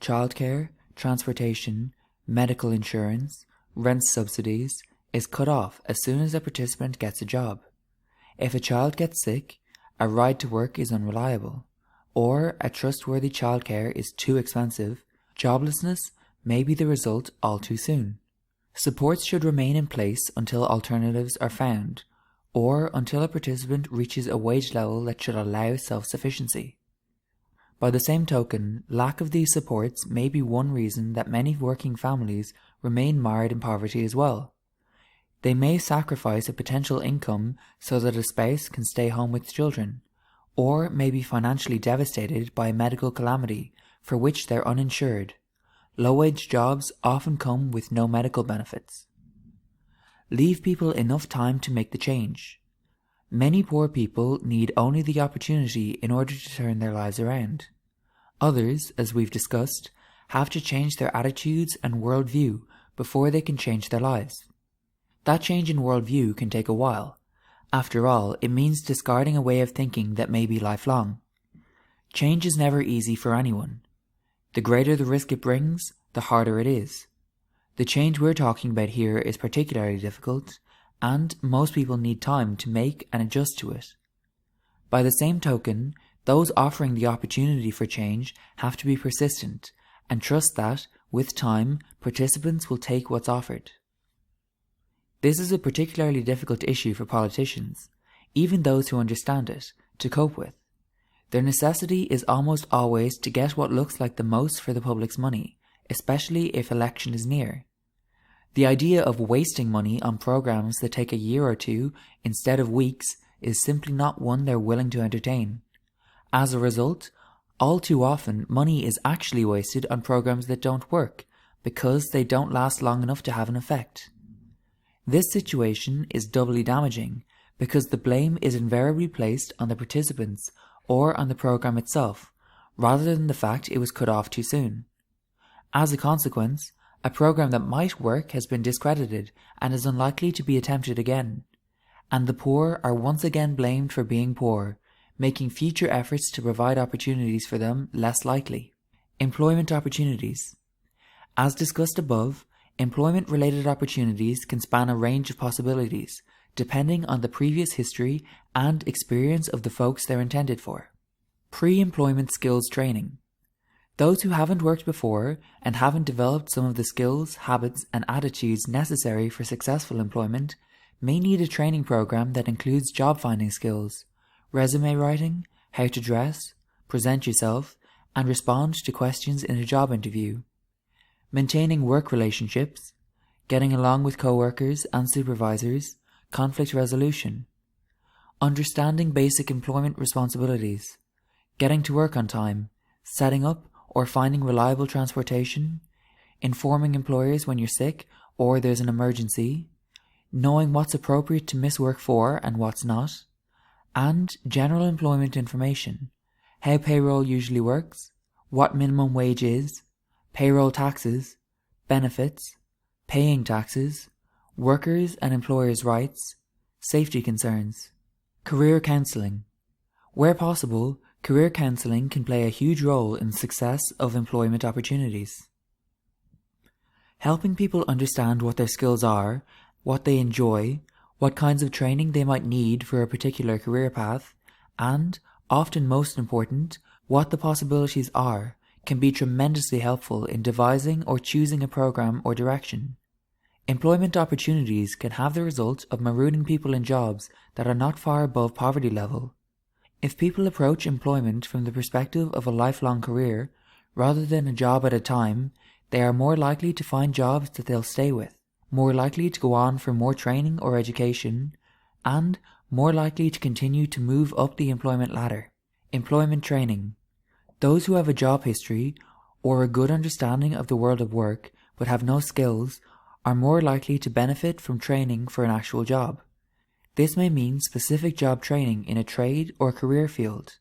childcare, transportation, medical insurance, rent subsidies, is cut off as soon as a participant gets a job. If a child gets sick, a ride to work is unreliable, or a trustworthy childcare is too expensive, joblessness may be the result all too soon. Supports should remain in place until alternatives are found, or until a participant reaches a wage level that should allow self-sufficiency. By the same token, lack of these supports may be one reason that many working families remain mired in poverty as well. They may sacrifice a potential income so that a spouse can stay home with children, or may be financially devastated by a medical calamity for which they're uninsured. Low-wage jobs often come with no medical benefits. Leave people enough time to make the change. Many poor people need only the opportunity in order to turn their lives around. Others, as we've discussed, have to change their attitudes and worldview before they can change their lives. That change in worldview can take a while. After all, it means discarding a way of thinking that may be lifelong. Change is never easy for anyone. The greater the risk it brings, the harder it is. The change we're talking about here is particularly difficult, and most people need time to make and adjust to it. By the same token, those offering the opportunity for change have to be persistent and trust that, with time, participants will take what's offered. This is a particularly difficult issue for politicians, even those who understand it, to cope with. Their necessity is almost always to get what looks like the most for the public's money, especially if election is near. The idea of wasting money on programs that take a year or two instead of weeks is simply not one they're willing to entertain. As a result, all too often money is actually wasted on programs that don't work because they don't last long enough to have an effect. This situation is doubly damaging because the blame is invariably placed on the participants or on the program itself, rather than the fact it was cut off too soon. As a consequence, a program that might work has been discredited and is unlikely to be attempted again, and the poor are once again blamed for being poor, making future efforts to provide opportunities for them less likely. Employment opportunities. As discussed above, employment-related opportunities can span a range of possibilities, depending on the previous history and experience of the folks they're intended for. Pre-employment skills training. Those who haven't worked before and haven't developed some of the skills, habits, and attitudes necessary for successful employment may need a training program that includes job finding skills, resume writing, how to dress, present yourself, and respond to questions in a job interview, maintaining work relationships, getting along with co-workers and supervisors, conflict resolution, understanding basic employment responsibilities, getting to work on time, setting up or finding reliable transportation, informing employers when you're sick or there's an emergency, knowing what's appropriate to miss work for and what's not, and general employment information, how payroll usually works, what minimum wage is, payroll taxes, benefits, paying taxes, workers' and employers' rights, safety concerns, career counselling. Where possible, career counselling can play a huge role in the success of employment opportunities. Helping people understand what their skills are, what they enjoy, what kinds of training they might need for a particular career path, and, often most important, what the possibilities are, can be tremendously helpful in devising or choosing a program or direction. Employment opportunities can have the result of marooning people in jobs that are not far above poverty level. If people approach employment from the perspective of a lifelong career, rather than a job at a time, they are more likely to find jobs that they'll stay with, more likely to go on for more training or education, and more likely to continue to move up the employment ladder. Employment training. Those who have a job history or a good understanding of the world of work but have no skills are more likely to benefit from training for an actual job. This may mean specific job training in a trade or career field,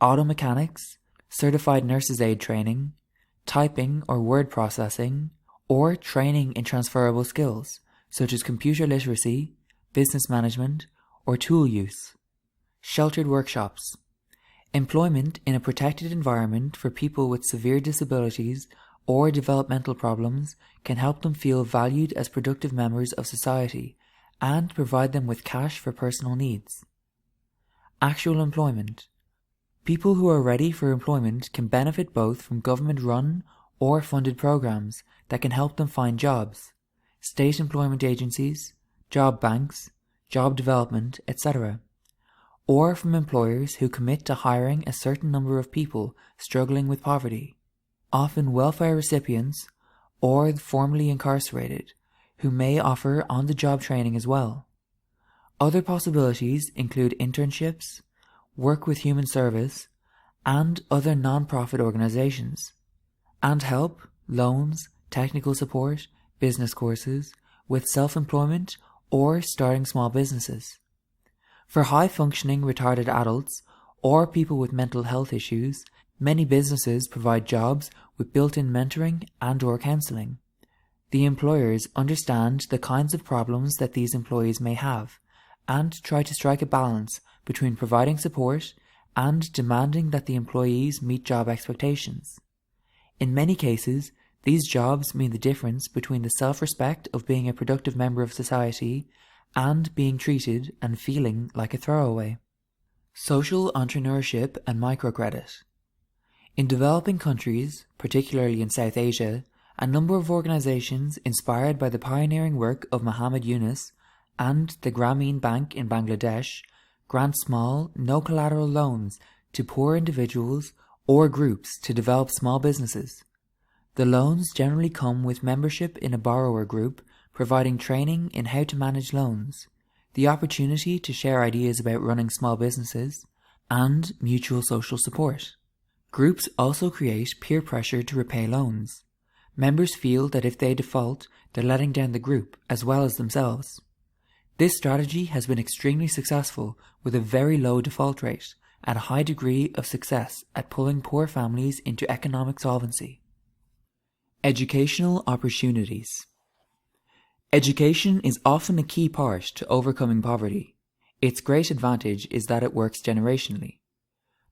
auto mechanics, certified nurse's aid training, typing or word processing, or training in transferable skills such as computer literacy, business management, or tool use. Sheltered workshops. Employment in a protected environment for people with severe disabilities or developmental problems can help them feel valued as productive members of society and provide them with cash for personal needs. Actual employment. People who are ready for employment can benefit both from government-run or funded programs that can help them find jobs, state employment agencies, job banks, job development, etc., or from employers who commit to hiring a certain number of people struggling with poverty, often welfare recipients or the formerly incarcerated, who may offer on-the-job training as well. Other possibilities include internships, work with human service, and other non-profit organizations, and help, loans, technical support, business courses, with self-employment or starting small businesses. For high-functioning retarded adults or people with mental health issues, many businesses provide jobs with built-in mentoring and/or counseling. The employers understand the kinds of problems that these employees may have and try to strike a balance between providing support and demanding that the employees meet job expectations. In many cases, these jobs mean the difference between the self-respect of being a productive member of society and being treated and feeling like a throwaway. Social entrepreneurship and microcredit. In developing countries, particularly in South Asia, a number of organizations inspired by the pioneering work of Muhammad Yunus and the Grameen Bank in Bangladesh grant small, no-collateral loans to poor individuals or groups to develop small businesses. The loans generally come with membership in a borrower group, providing training in how to manage loans, the opportunity to share ideas about running small businesses, and mutual social support. Groups also create peer pressure to repay loans. Members feel that if they default, they're letting down the group as well as themselves. This strategy has been extremely successful with a very low default rate and a high degree of success at pulling poor families into economic solvency. Educational opportunities. Education is often a key part to overcoming poverty. Its great advantage is that it works generationally.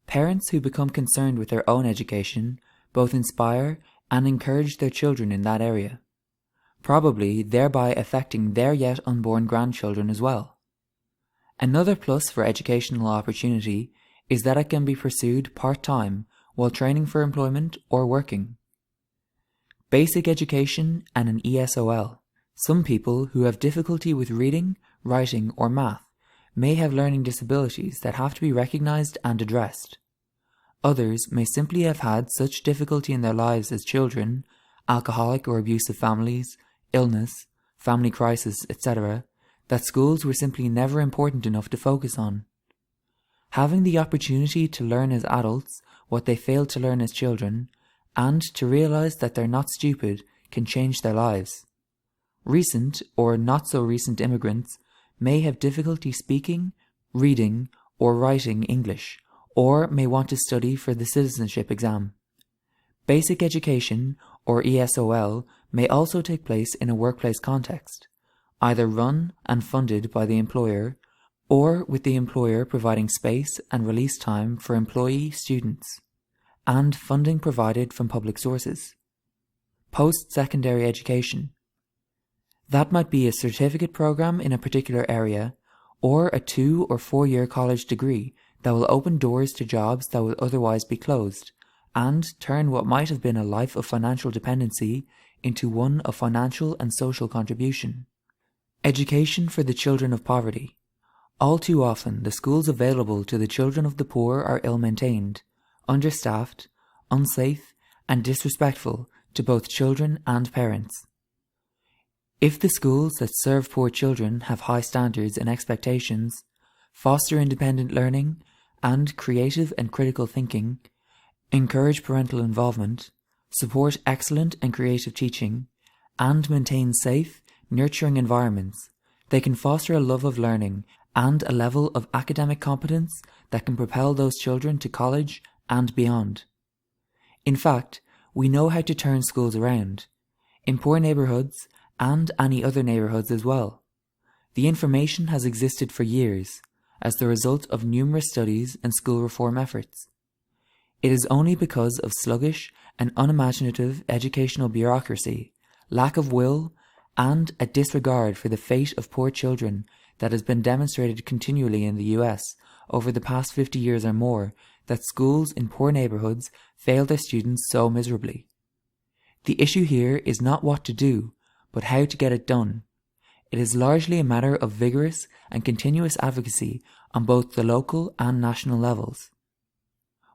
Parents who become concerned with their own education both inspire and encourage their children in that area, probably thereby affecting their yet unborn grandchildren as well. Another plus for educational opportunity is that it can be pursued part-time while training for employment or working. Basic education and an ESOL. Some people who have difficulty with reading, writing, or math may have learning disabilities that have to be recognized and addressed. Others may simply have had such difficulty in their lives as children, alcoholic or abusive families, illness, family crisis, etc., that schools were simply never important enough to focus on. Having the opportunity to learn as adults what they failed to learn as children, and to realize that they're not stupid, can change their lives. Recent or not so recent immigrants may have difficulty speaking, reading, or writing English, or may want to study for the citizenship exam. Basic education, or ESOL, may also take place in a workplace context, either run and funded by the employer, or with the employer providing space and release time for employee students, and funding provided from public sources. Post-secondary education. That might be a certificate program in a particular area, or a 2 or 4 year college degree that will open doors to jobs that would otherwise be closed, and turn what might have been a life of financial dependency into one of financial and social contribution. Education for the children of poverty. All too often, the schools available to the children of the poor are ill-maintained, understaffed, unsafe, and disrespectful to both children and parents. If the schools that serve poor children have high standards and expectations, foster independent learning and creative and critical thinking, encourage parental involvement, support excellent and creative teaching, and maintain safe, nurturing environments, they can foster a love of learning and a level of academic competence that can propel those children to college and beyond. In fact, we know how to turn schools around, in poor neighbourhoods and any other neighbourhoods as well. The information has existed for years as the result of numerous studies and school reform efforts. It is only because of sluggish and unimaginative educational bureaucracy, lack of will, and a disregard for the fate of poor children that has been demonstrated continually in the US over the past 50 years or more that schools in poor neighbourhoods fail their students so miserably. The issue here is not what to do, but how to get it done. It is largely a matter of vigorous and continuous advocacy on both the local and national levels.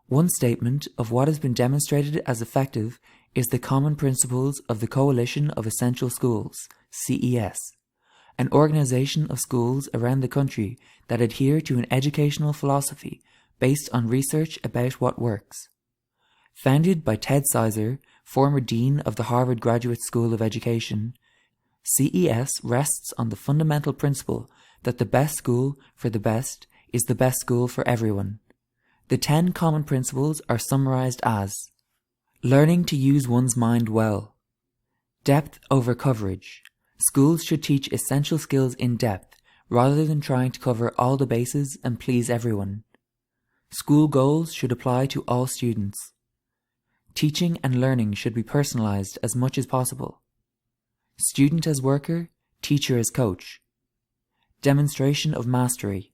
One statement of what has been demonstrated as effective is the Common Principles of the Coalition of Essential Schools, CES, an organisation of schools around the country that adhere to an educational philosophy based on research about what works. Founded by Ted Sizer, former Dean of the Harvard Graduate School of Education, CES rests on the fundamental principle that the best school for the best is the best school for everyone. The 10 common principles are summarized as: learning to use one's mind well, depth over coverage. Schools should teach essential skills in depth rather than trying to cover all the bases and please everyone. School goals should apply to all students. Teaching and learning should be personalized as much as possible. Student as worker, teacher as coach. Demonstration of mastery.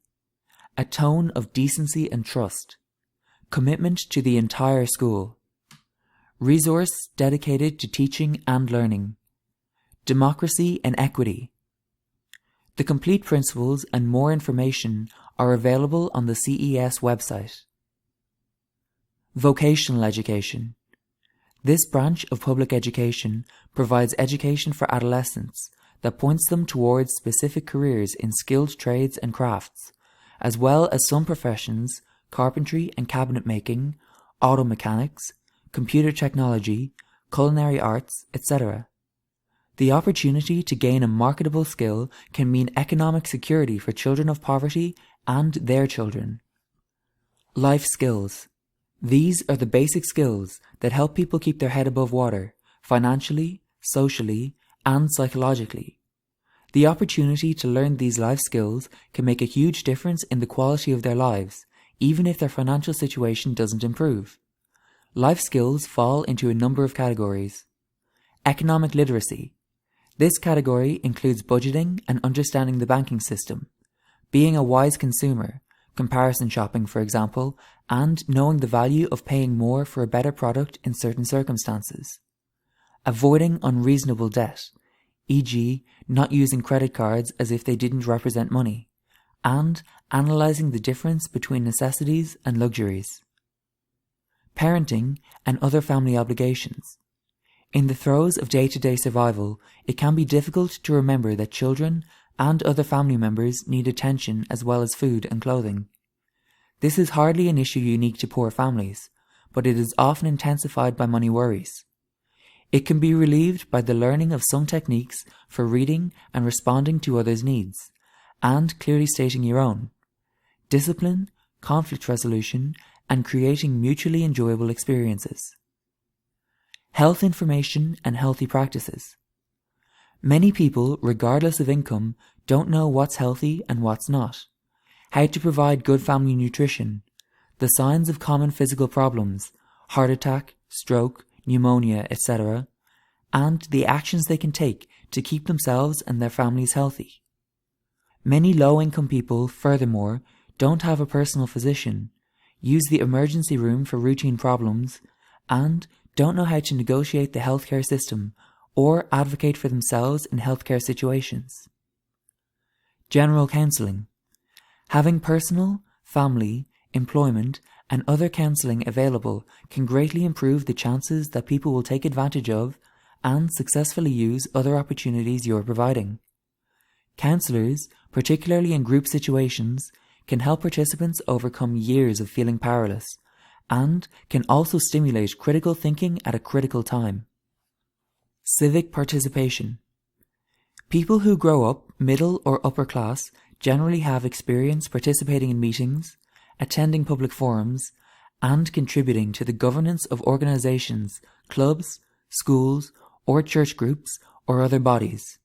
A tone of decency and trust. Commitment to the entire school. Resource dedicated to teaching and learning. Democracy and equity. The complete principles and more information are available on the CES website. Vocational education. This branch of public education provides education for adolescents that points them towards specific careers in skilled trades and crafts, as well as some professions, carpentry and cabinet making, auto mechanics, computer technology, culinary arts, etc. The opportunity to gain a marketable skill can mean economic security for children of poverty and their children. Life skills. These are the basic skills that help people keep their head above water, financially, socially, and psychologically. The opportunity to learn these life skills can make a huge difference in the quality of their lives, even if their financial situation doesn't improve. Life skills fall into a number of categories. Economic literacy. This category includes budgeting and understanding the banking system, being a wise consumer, comparison shopping for example, and knowing the value of paying more for a better product in certain circumstances. Avoiding unreasonable debt, e.g. not using credit cards as if they didn't represent money, and analysing the difference between necessities and luxuries. Parenting and other family obligations. In the throes of day-to-day survival, it can be difficult to remember that children and other family members need attention as well as food and clothing. This is hardly an issue unique to poor families, but it is often intensified by money worries. It can be relieved by the learning of some techniques for reading and responding to others' needs, and clearly stating your own. Discipline, conflict resolution, and creating mutually enjoyable experiences. Health information and healthy practices. Many people, regardless of income, don't know what's healthy and what's not, how to provide good family nutrition, the signs of common physical problems, heart attack, stroke, pneumonia, etc., and the actions they can take to keep themselves and their families healthy. Many low-income people, furthermore, don't have a personal physician, use the emergency room for routine problems, and don't know how to negotiate the healthcare system or advocate for themselves in healthcare situations. General counselling. Having personal, family, employment, and other counselling available can greatly improve the chances that people will take advantage of and successfully use other opportunities you're providing. Counsellors, particularly in group situations, can help participants overcome years of feeling powerless and can also stimulate critical thinking at a critical time. Civic participation. People who grow up middle or upper class generally have experience participating in meetings, attending public forums, and contributing to the governance of organizations, clubs, schools, or church groups or other bodies.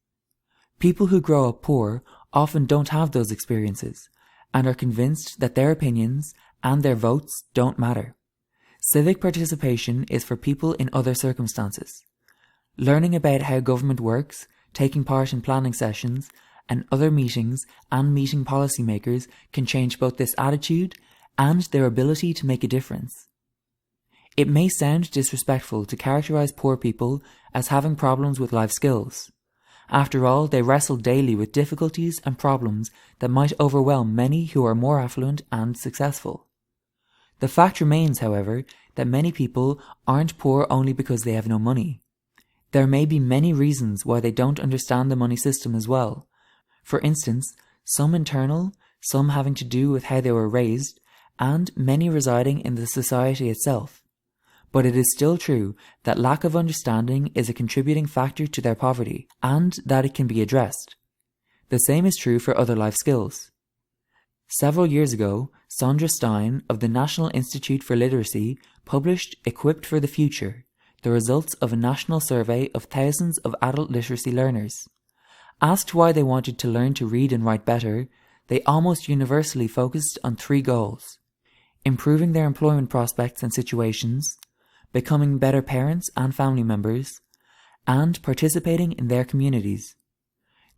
People who grow up poor often don't have those experiences and are convinced that their opinions and their votes don't matter. Civic participation is for people in other circumstances. Learning about how government works, taking part in planning sessions, and other meetings and meeting policymakers can change both this attitude and their ability to make a difference. It may sound disrespectful to characterize poor people as having problems with life skills. After all, they wrestle daily with difficulties and problems that might overwhelm many who are more affluent and successful. The fact remains, however, that many people aren't poor only because they have no money. There may be many reasons why they don't understand the money system as well. For instance, some internal, some having to do with how they were raised, and many residing in the society itself. But it is still true that lack of understanding is a contributing factor to their poverty, and that it can be addressed. The same is true for other life skills. Several years ago, Sandra Stein of the National Institute for Literacy published Equipped for the Future, the results of a national survey of thousands of adult literacy learners. Asked why they wanted to learn to read and write better, they almost universally focused on 3 goals: improving their employment prospects and situations, becoming better parents and family members, and participating in their communities.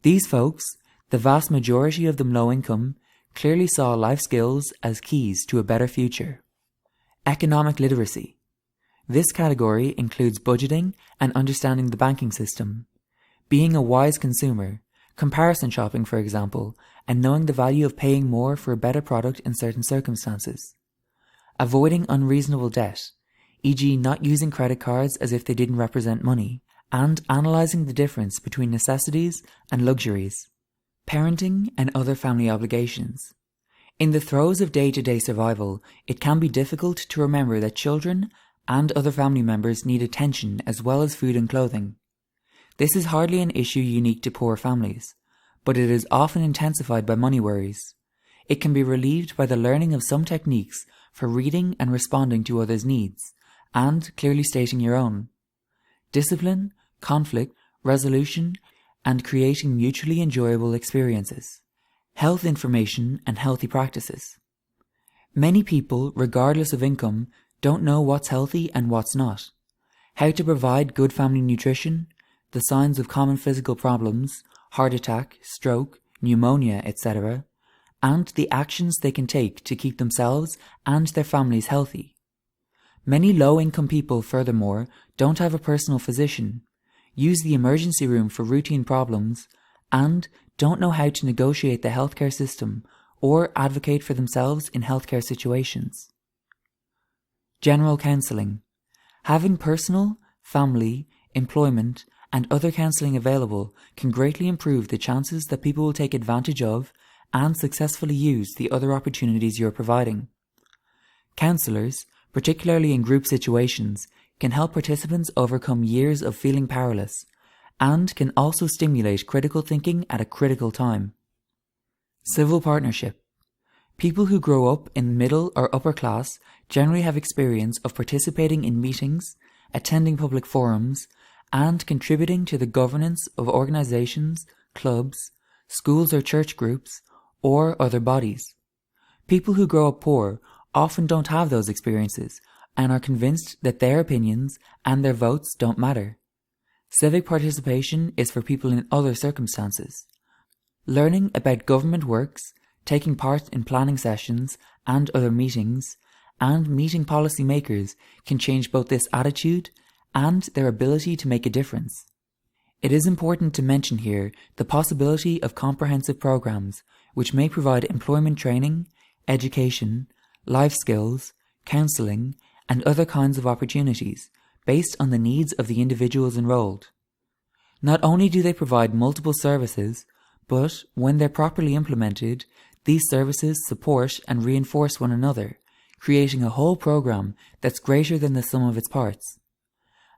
These folks, the vast majority of them low income, clearly saw life skills as keys to a better future. Economic literacy. This category includes budgeting and understanding the banking system, being a wise consumer, comparison shopping for example, and knowing the value of paying more for a better product in certain circumstances. Avoiding unreasonable debt, e.g. not using credit cards as if they didn't represent money, and analysing the difference between necessities and luxuries. Parenting and other family obligations. In the throes of day-to-day survival, it can be difficult to remember that children and other family members need attention as well as food and clothing. This is hardly an issue unique to poor families, but it is often intensified by money worries. It can be relieved by the learning of some techniques for reading and responding to others' needs, and clearly stating your own. Discipline, conflict, resolution, and creating mutually enjoyable experiences. Health information and healthy practices. Many people, regardless of income, don't know what's healthy and what's not, how to provide good family nutrition, the signs of common physical problems, heart attack, stroke, pneumonia, etc., and the actions they can take to keep themselves and their families healthy. Many low-income people, furthermore, don't have a personal physician, use the emergency room for routine problems, and don't know how to negotiate the healthcare system or advocate for themselves in healthcare situations. General counselling. Having personal, family, employment, and other counselling available can greatly improve the chances that people will take advantage of and successfully use the other opportunities you're providing. Counsellors, particularly in group situations, can help participants overcome years of feeling powerless and can also stimulate critical thinking at a critical time. Civil partnership. People who grow up in middle or upper class generally have experience of participating in meetings, attending public forums, and contributing to the governance of organizations, clubs, schools or church groups, or other bodies. People who grow up poor often don't have those experiences and are convinced that their opinions and their votes don't matter. Civic participation is for people in other circumstances. Learning about government works, taking part in planning sessions and other meetings, and meeting policy makers can change both this attitude and their ability to make a difference. It is important to mention here the possibility of comprehensive programs which may provide employment training, education, life skills, counselling, and other kinds of opportunities based on the needs of the individuals enrolled. Not only do they provide multiple services, but when they're properly implemented, these services support and reinforce one another, creating a whole program that's greater than the sum of its parts.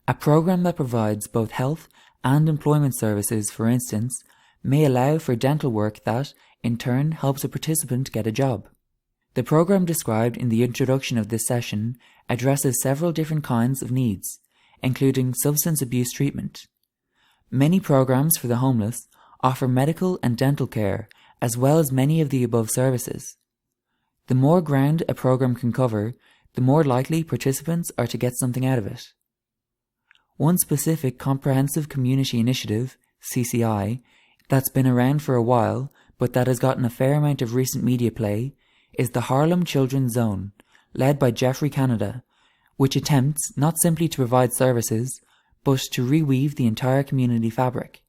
A program that provides both health and employment services, for instance, may allow for dental work that, in turn, helps a participant get a job. The program described in the introduction of this session addresses several different kinds of needs, including substance abuse treatment. Many programs for the homeless offer medical and dental care, as well as many of the above services. The more ground a program can cover, the more likely participants are to get something out of it. One specific comprehensive community initiative, CCI, that's been around for a while, but that has gotten a fair amount of recent media play, is the Harlem Children's Zone, led by Jeffrey Canada, which attempts not simply to provide services, but to reweave the entire community fabric.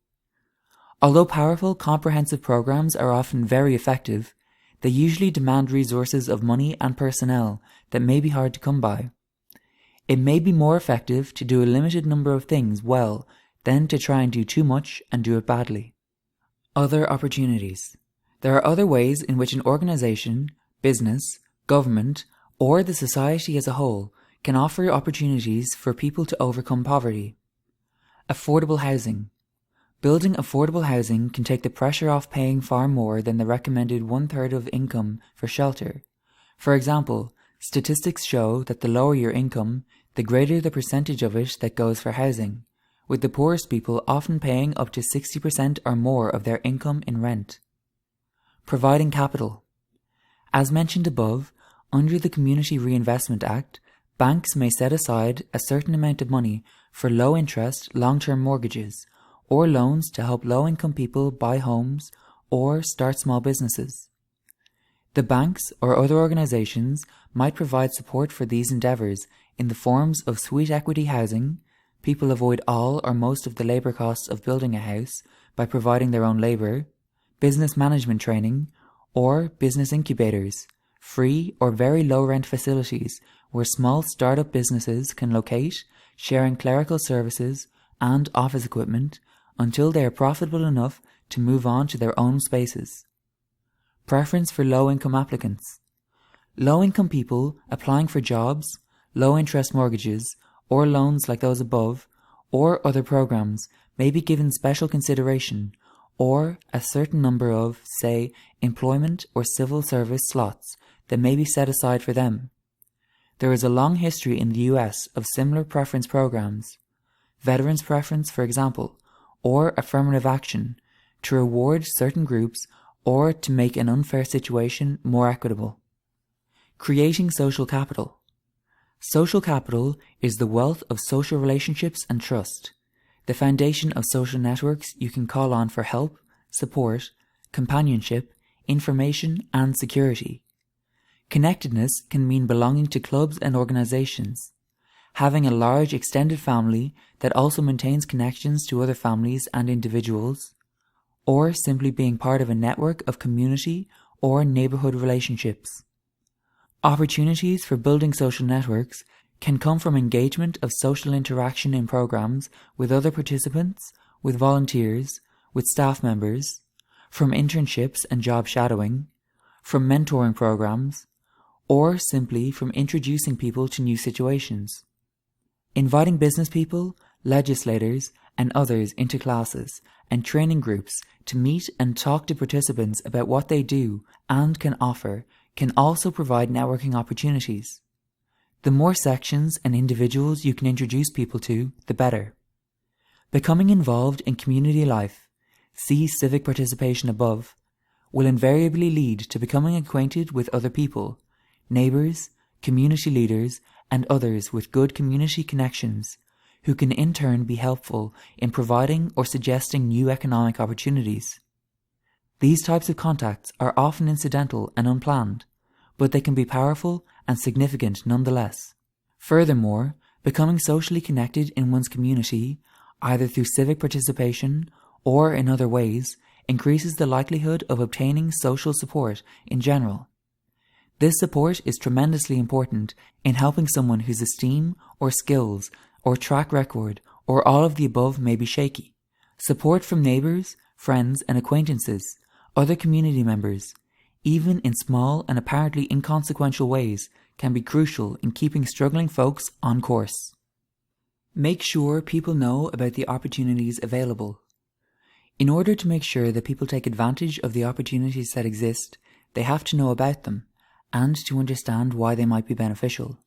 Although powerful, comprehensive programs are often very effective, they usually demand resources of money and personnel that may be hard to come by. It may be more effective to do a limited number of things well than to try and do too much and do it badly. Other opportunities. There are other ways in which an organization, business, government, or the society as a whole can offer opportunities for people to overcome poverty. Affordable housing. Building affordable housing can take the pressure off paying far more than the recommended 1/3 of income for shelter. For example, statistics show that the lower your income, the greater the percentage of it that goes for housing, with the poorest people often paying up to 60% or more of their income in rent. Providing capital. As mentioned above, under the Community Reinvestment Act, banks may set aside a certain amount of money for low-interest, long-term mortgages, or loans to help low-income people buy homes or start small businesses. The banks or other organizations might provide support for these endeavors in the forms of sweet equity housing. People avoid all or most of the labor costs of building a house by providing their own labor, business management training, or business incubators, free or very low rent facilities where small startup businesses can locate, sharing clerical services and office equipment until they are profitable enough to move on to their own spaces. Preference for low-income applicants. Low-income people applying for jobs, low-interest mortgages, or loans like those above, or other programs may be given special consideration, or a certain number of, say, employment or civil service slots that may be set aside for them. There is a long history in the US of similar preference programs, veterans preference, for example, or affirmative action, to reward certain groups or to make an unfair situation more equitable. Creating social capital. Social capital is the wealth of social relationships and trust, the foundation of social networks you can call on for help, support, companionship, information, and security. Connectedness can mean belonging to clubs and organizations, having a large extended family that also maintains connections to other families and individuals, or simply being part of a network of community or neighborhood relationships. Opportunities for building social networks can come from engagement of social interaction in programs with other participants, with volunteers, with staff members, from internships and job shadowing, from mentoring programs, or simply from introducing people to new situations. Inviting business people, legislators, and others into classes and training groups to meet and talk to participants about what they do and can offer can also provide networking opportunities. The more sections and individuals you can introduce people to, the better. Becoming involved in community life, see civic participation above, will invariably lead to becoming acquainted with other people, neighbours, community leaders, and others with good community connections, who can in turn be helpful in providing or suggesting new economic opportunities. These types of contacts are often incidental and unplanned, but they can be powerful and significant nonetheless. Furthermore, becoming socially connected in one's community, either through civic participation or in other ways, increases the likelihood of obtaining social support in general. This support is tremendously important in helping someone whose esteem or skills or track record or all of the above may be shaky. Support from neighbours, friends and acquaintances, other community members, even in small and apparently inconsequential ways, can be crucial in keeping struggling folks on course. Make sure people know about the opportunities available. In order to make sure that people take advantage of the opportunities that exist, they have to know about them and to understand why they might be beneficial.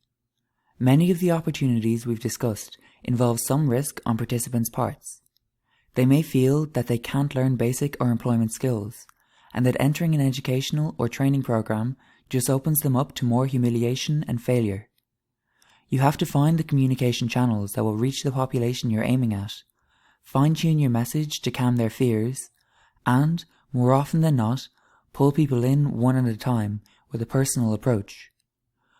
Many of the opportunities we've discussed involve some risk on participants' parts. They may feel that they can't learn basic or employment skills, and that entering an educational or training program just opens them up to more humiliation and failure. You have to find the communication channels that will reach the population you're aiming at, fine-tune your message to calm their fears, and, more often than not, pull people in one at a time with a personal approach.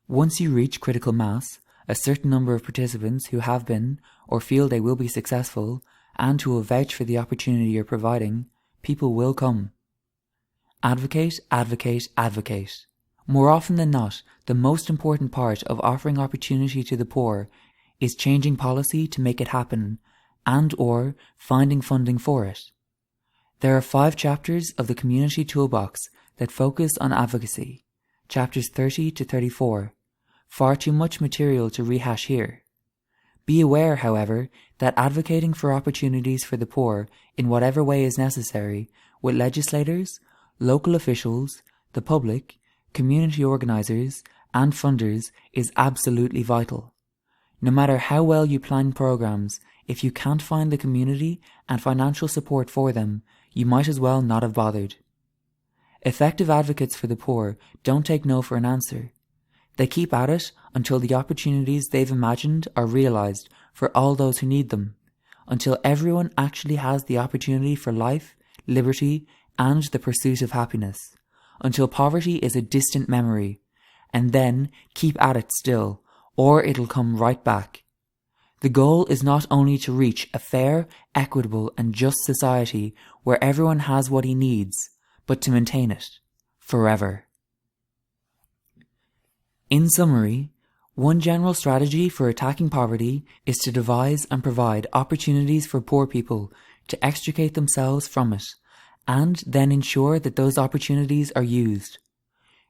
Once you reach critical mass, a certain number of participants who have been or feel they will be successful and who will vouch for the opportunity you're providing, people will come. Advocate, advocate, advocate. More often than not, the most important part of offering opportunity to the poor is changing policy to make it happen and or finding funding for it. There are 5 chapters of the Community Toolbox that focus on advocacy, chapters 30 to 34. Far too much material to rehash here. Be aware, however, that advocating for opportunities for the poor in whatever way is necessary with legislators, local officials, the public, community organisers, and funders is absolutely vital. No matter how well you plan programs, if you can't find the community and financial support for them, you might as well not have bothered. Effective advocates for the poor don't take no for an answer. They keep at it until the opportunities they've imagined are realised for all those who need them, until everyone actually has the opportunity for life, liberty, and the pursuit of happiness, until poverty is a distant memory, and then keep at it still, or it'll come right back. The goal is not only to reach a fair, equitable, and just society where everyone has what he needs, but to maintain it forever. In summary, one general strategy for attacking poverty is to devise and provide opportunities for poor people to extricate themselves from it, and then ensure that those opportunities are used.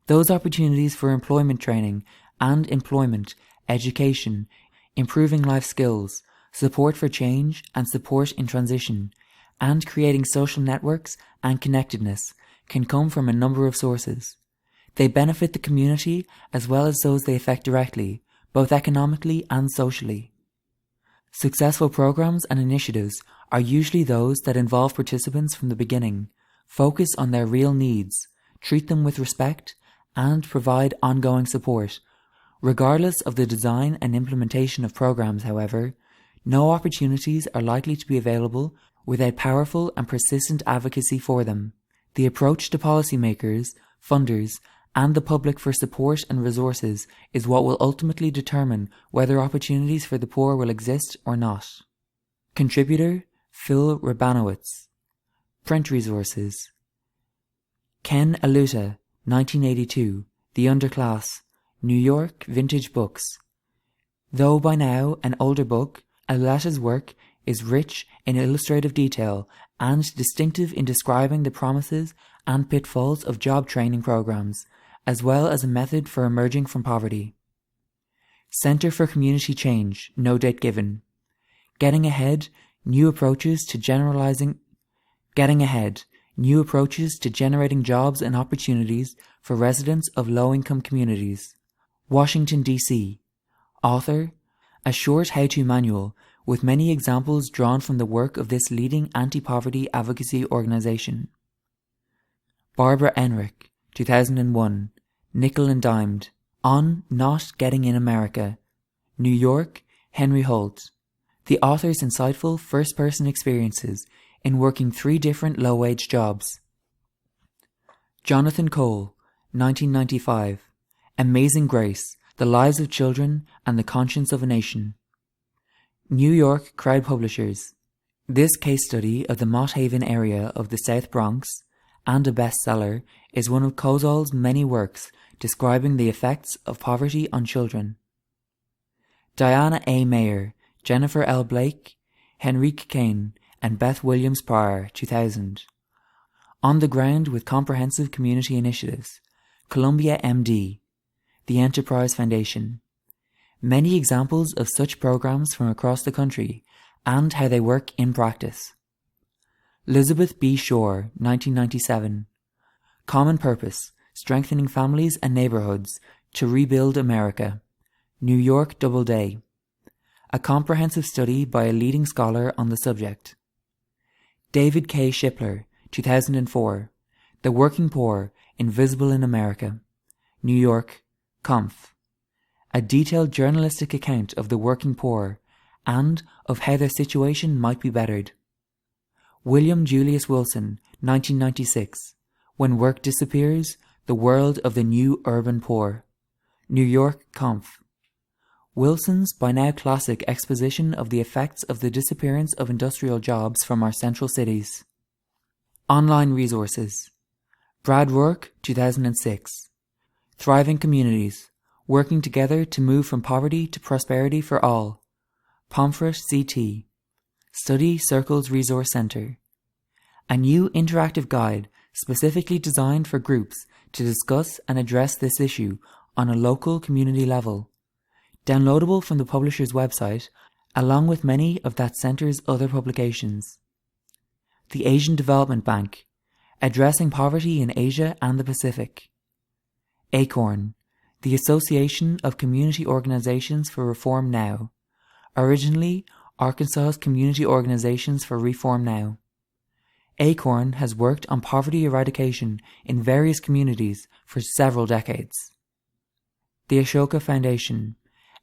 Those opportunities for employment training and employment, education, improving life skills, support for change and support in transition, and creating social networks and connectedness can come from a number of sources. They benefit the community as well as those they affect directly, both economically and socially. Successful programs and initiatives are usually those that involve participants from the beginning, focus on their real needs, treat them with respect, and provide ongoing support. Regardless of the design and implementation of programs, however, no opportunities are likely to be available without powerful and persistent advocacy for them. The approach to policymakers, funders, and the public for support and resources is what will ultimately determine whether opportunities for the poor will exist or not. Contributor Phil Rabanowitz. Print resources: Ken Aluta, 1982, The Underclass, New York Vintage Books. Though by now an older book, Aluta's work is rich in illustrative detail and distinctive in describing the promises and pitfalls of job training programs, as well as a method for emerging from poverty. Center for Community Change, no date given. Getting Ahead, New Approaches to Generating Jobs and Opportunities for Residents of Low-Income Communities. Washington, D.C. Author, a short how-to manual with many examples drawn from the work of this leading anti-poverty advocacy organization. Barbara Enrick, 2001, Nickel and Dimed, On Not Getting in America. New York, Henry Holt. The author's insightful first-person experiences in working 3 different low-wage jobs. Jonathan Cole, 1995, Amazing Grace, The Lives of Children and the Conscience of a Nation. New York Crowd Publishers. This case study of the Mott Haven area of the South Bronx, and a bestseller, is one of Kozol's many works describing the effects of poverty on children. Diana A. Mayer, Jennifer L. Blake, Henrique Kane, and Beth Williams Pryor, 2000. On the Ground with Comprehensive Community Initiatives, Columbia MD, The Enterprise Foundation. Many examples of such programs from across the country and how they work in practice. Elizabeth B. Shore, 1997. Common Purpose, Strengthening Families and Neighborhoods to Rebuild America. New York Doubleday. A comprehensive study by a leading scholar on the subject. David K. Shipler, 2004. The Working Poor, Invisible in America. New York, Conf. A detailed journalistic account of the working poor and of how their situation might be bettered. William Julius Wilson, 1996. When Work Disappears, The World of the New Urban Poor. New York, Conf. Wilson's by now classic exposition of the effects of the disappearance of industrial jobs from our central cities. Online resources. Brad Rourke, 2006. Thriving Communities, Working Together to Move from Poverty to Prosperity for All. Pomfret CT. Study Circles Resource Center. A new interactive guide specifically designed for groups to discuss and address this issue on a local community level. Downloadable from the publisher's website, along with many of that center's other publications. The Asian Development Bank, Addressing Poverty in Asia and the Pacific. ACORN, the Association of Community Organizations for Reform Now, originally Arkansas's Community Organizations for Reform Now. ACORN has worked on poverty eradication in various communities for several decades. The Ashoka Foundation,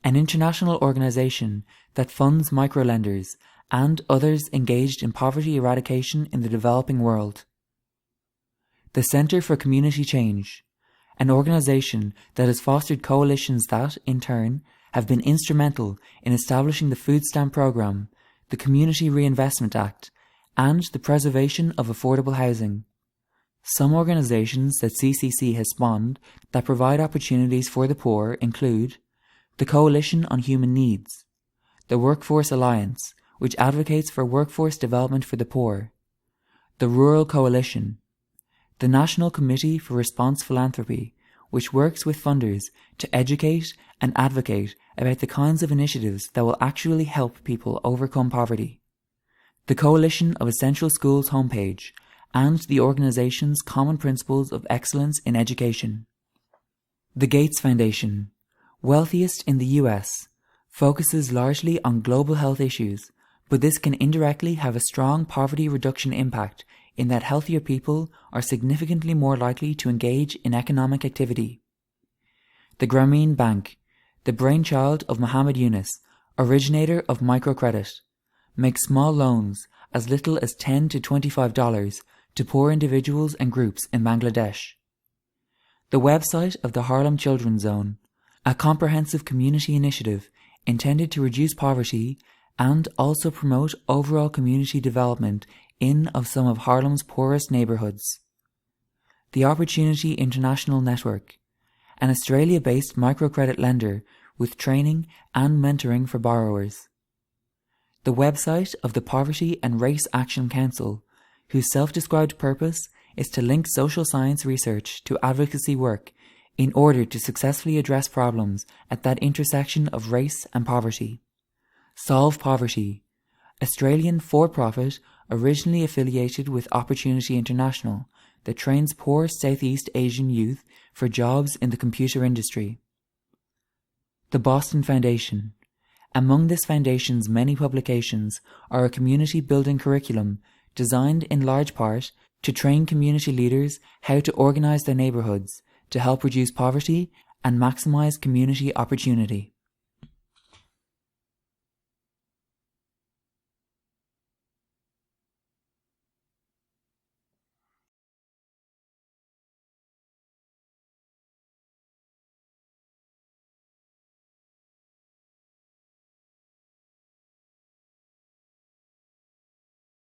an international organization that funds microlenders and others engaged in poverty eradication in the developing world. The Center for Community Change, an organization that has fostered coalitions that, in turn, have been instrumental in establishing the Food Stamp Program, the Community Reinvestment Act, and the preservation of affordable housing. Some organizations that CCC has spawned that provide opportunities for the poor include the Coalition on Human Needs, the Workforce Alliance, which advocates for workforce development for the poor, the Rural Coalition, the National Committee for Response Philanthropy, which works with funders to educate and advocate about the kinds of initiatives that will actually help people overcome poverty, the Coalition of Essential Schools homepage, and the organization's Common Principles of Excellence in Education. The Gates Foundation, wealthiest in the US, focuses largely on global health issues, but this can indirectly have a strong poverty reduction impact in that healthier people are significantly more likely to engage in economic activity. The Grameen Bank, the brainchild of Muhammad Yunus, originator of microcredit, makes small loans as little as $10 to $25 to poor individuals and groups in Bangladesh. The website of the Harlem Children's Zone, a comprehensive community initiative intended to reduce poverty and also promote overall community development in of some of Harlem's poorest neighbourhoods. The Opportunity International Network, an Australia-based microcredit lender with training and mentoring for borrowers. The website of the Poverty and Race Action Council, whose self-described purpose is to link social science research to advocacy work in order to successfully address problems at that intersection of race and poverty. Solve Poverty, Australian for-profit originally affiliated with Opportunity International that trains poor Southeast Asian youth for jobs in the computer industry. The Boston Foundation. Among this foundation's many publications are a community-building curriculum designed in large part to train community leaders how to organize their neighborhoods to help reduce poverty and maximize community opportunity.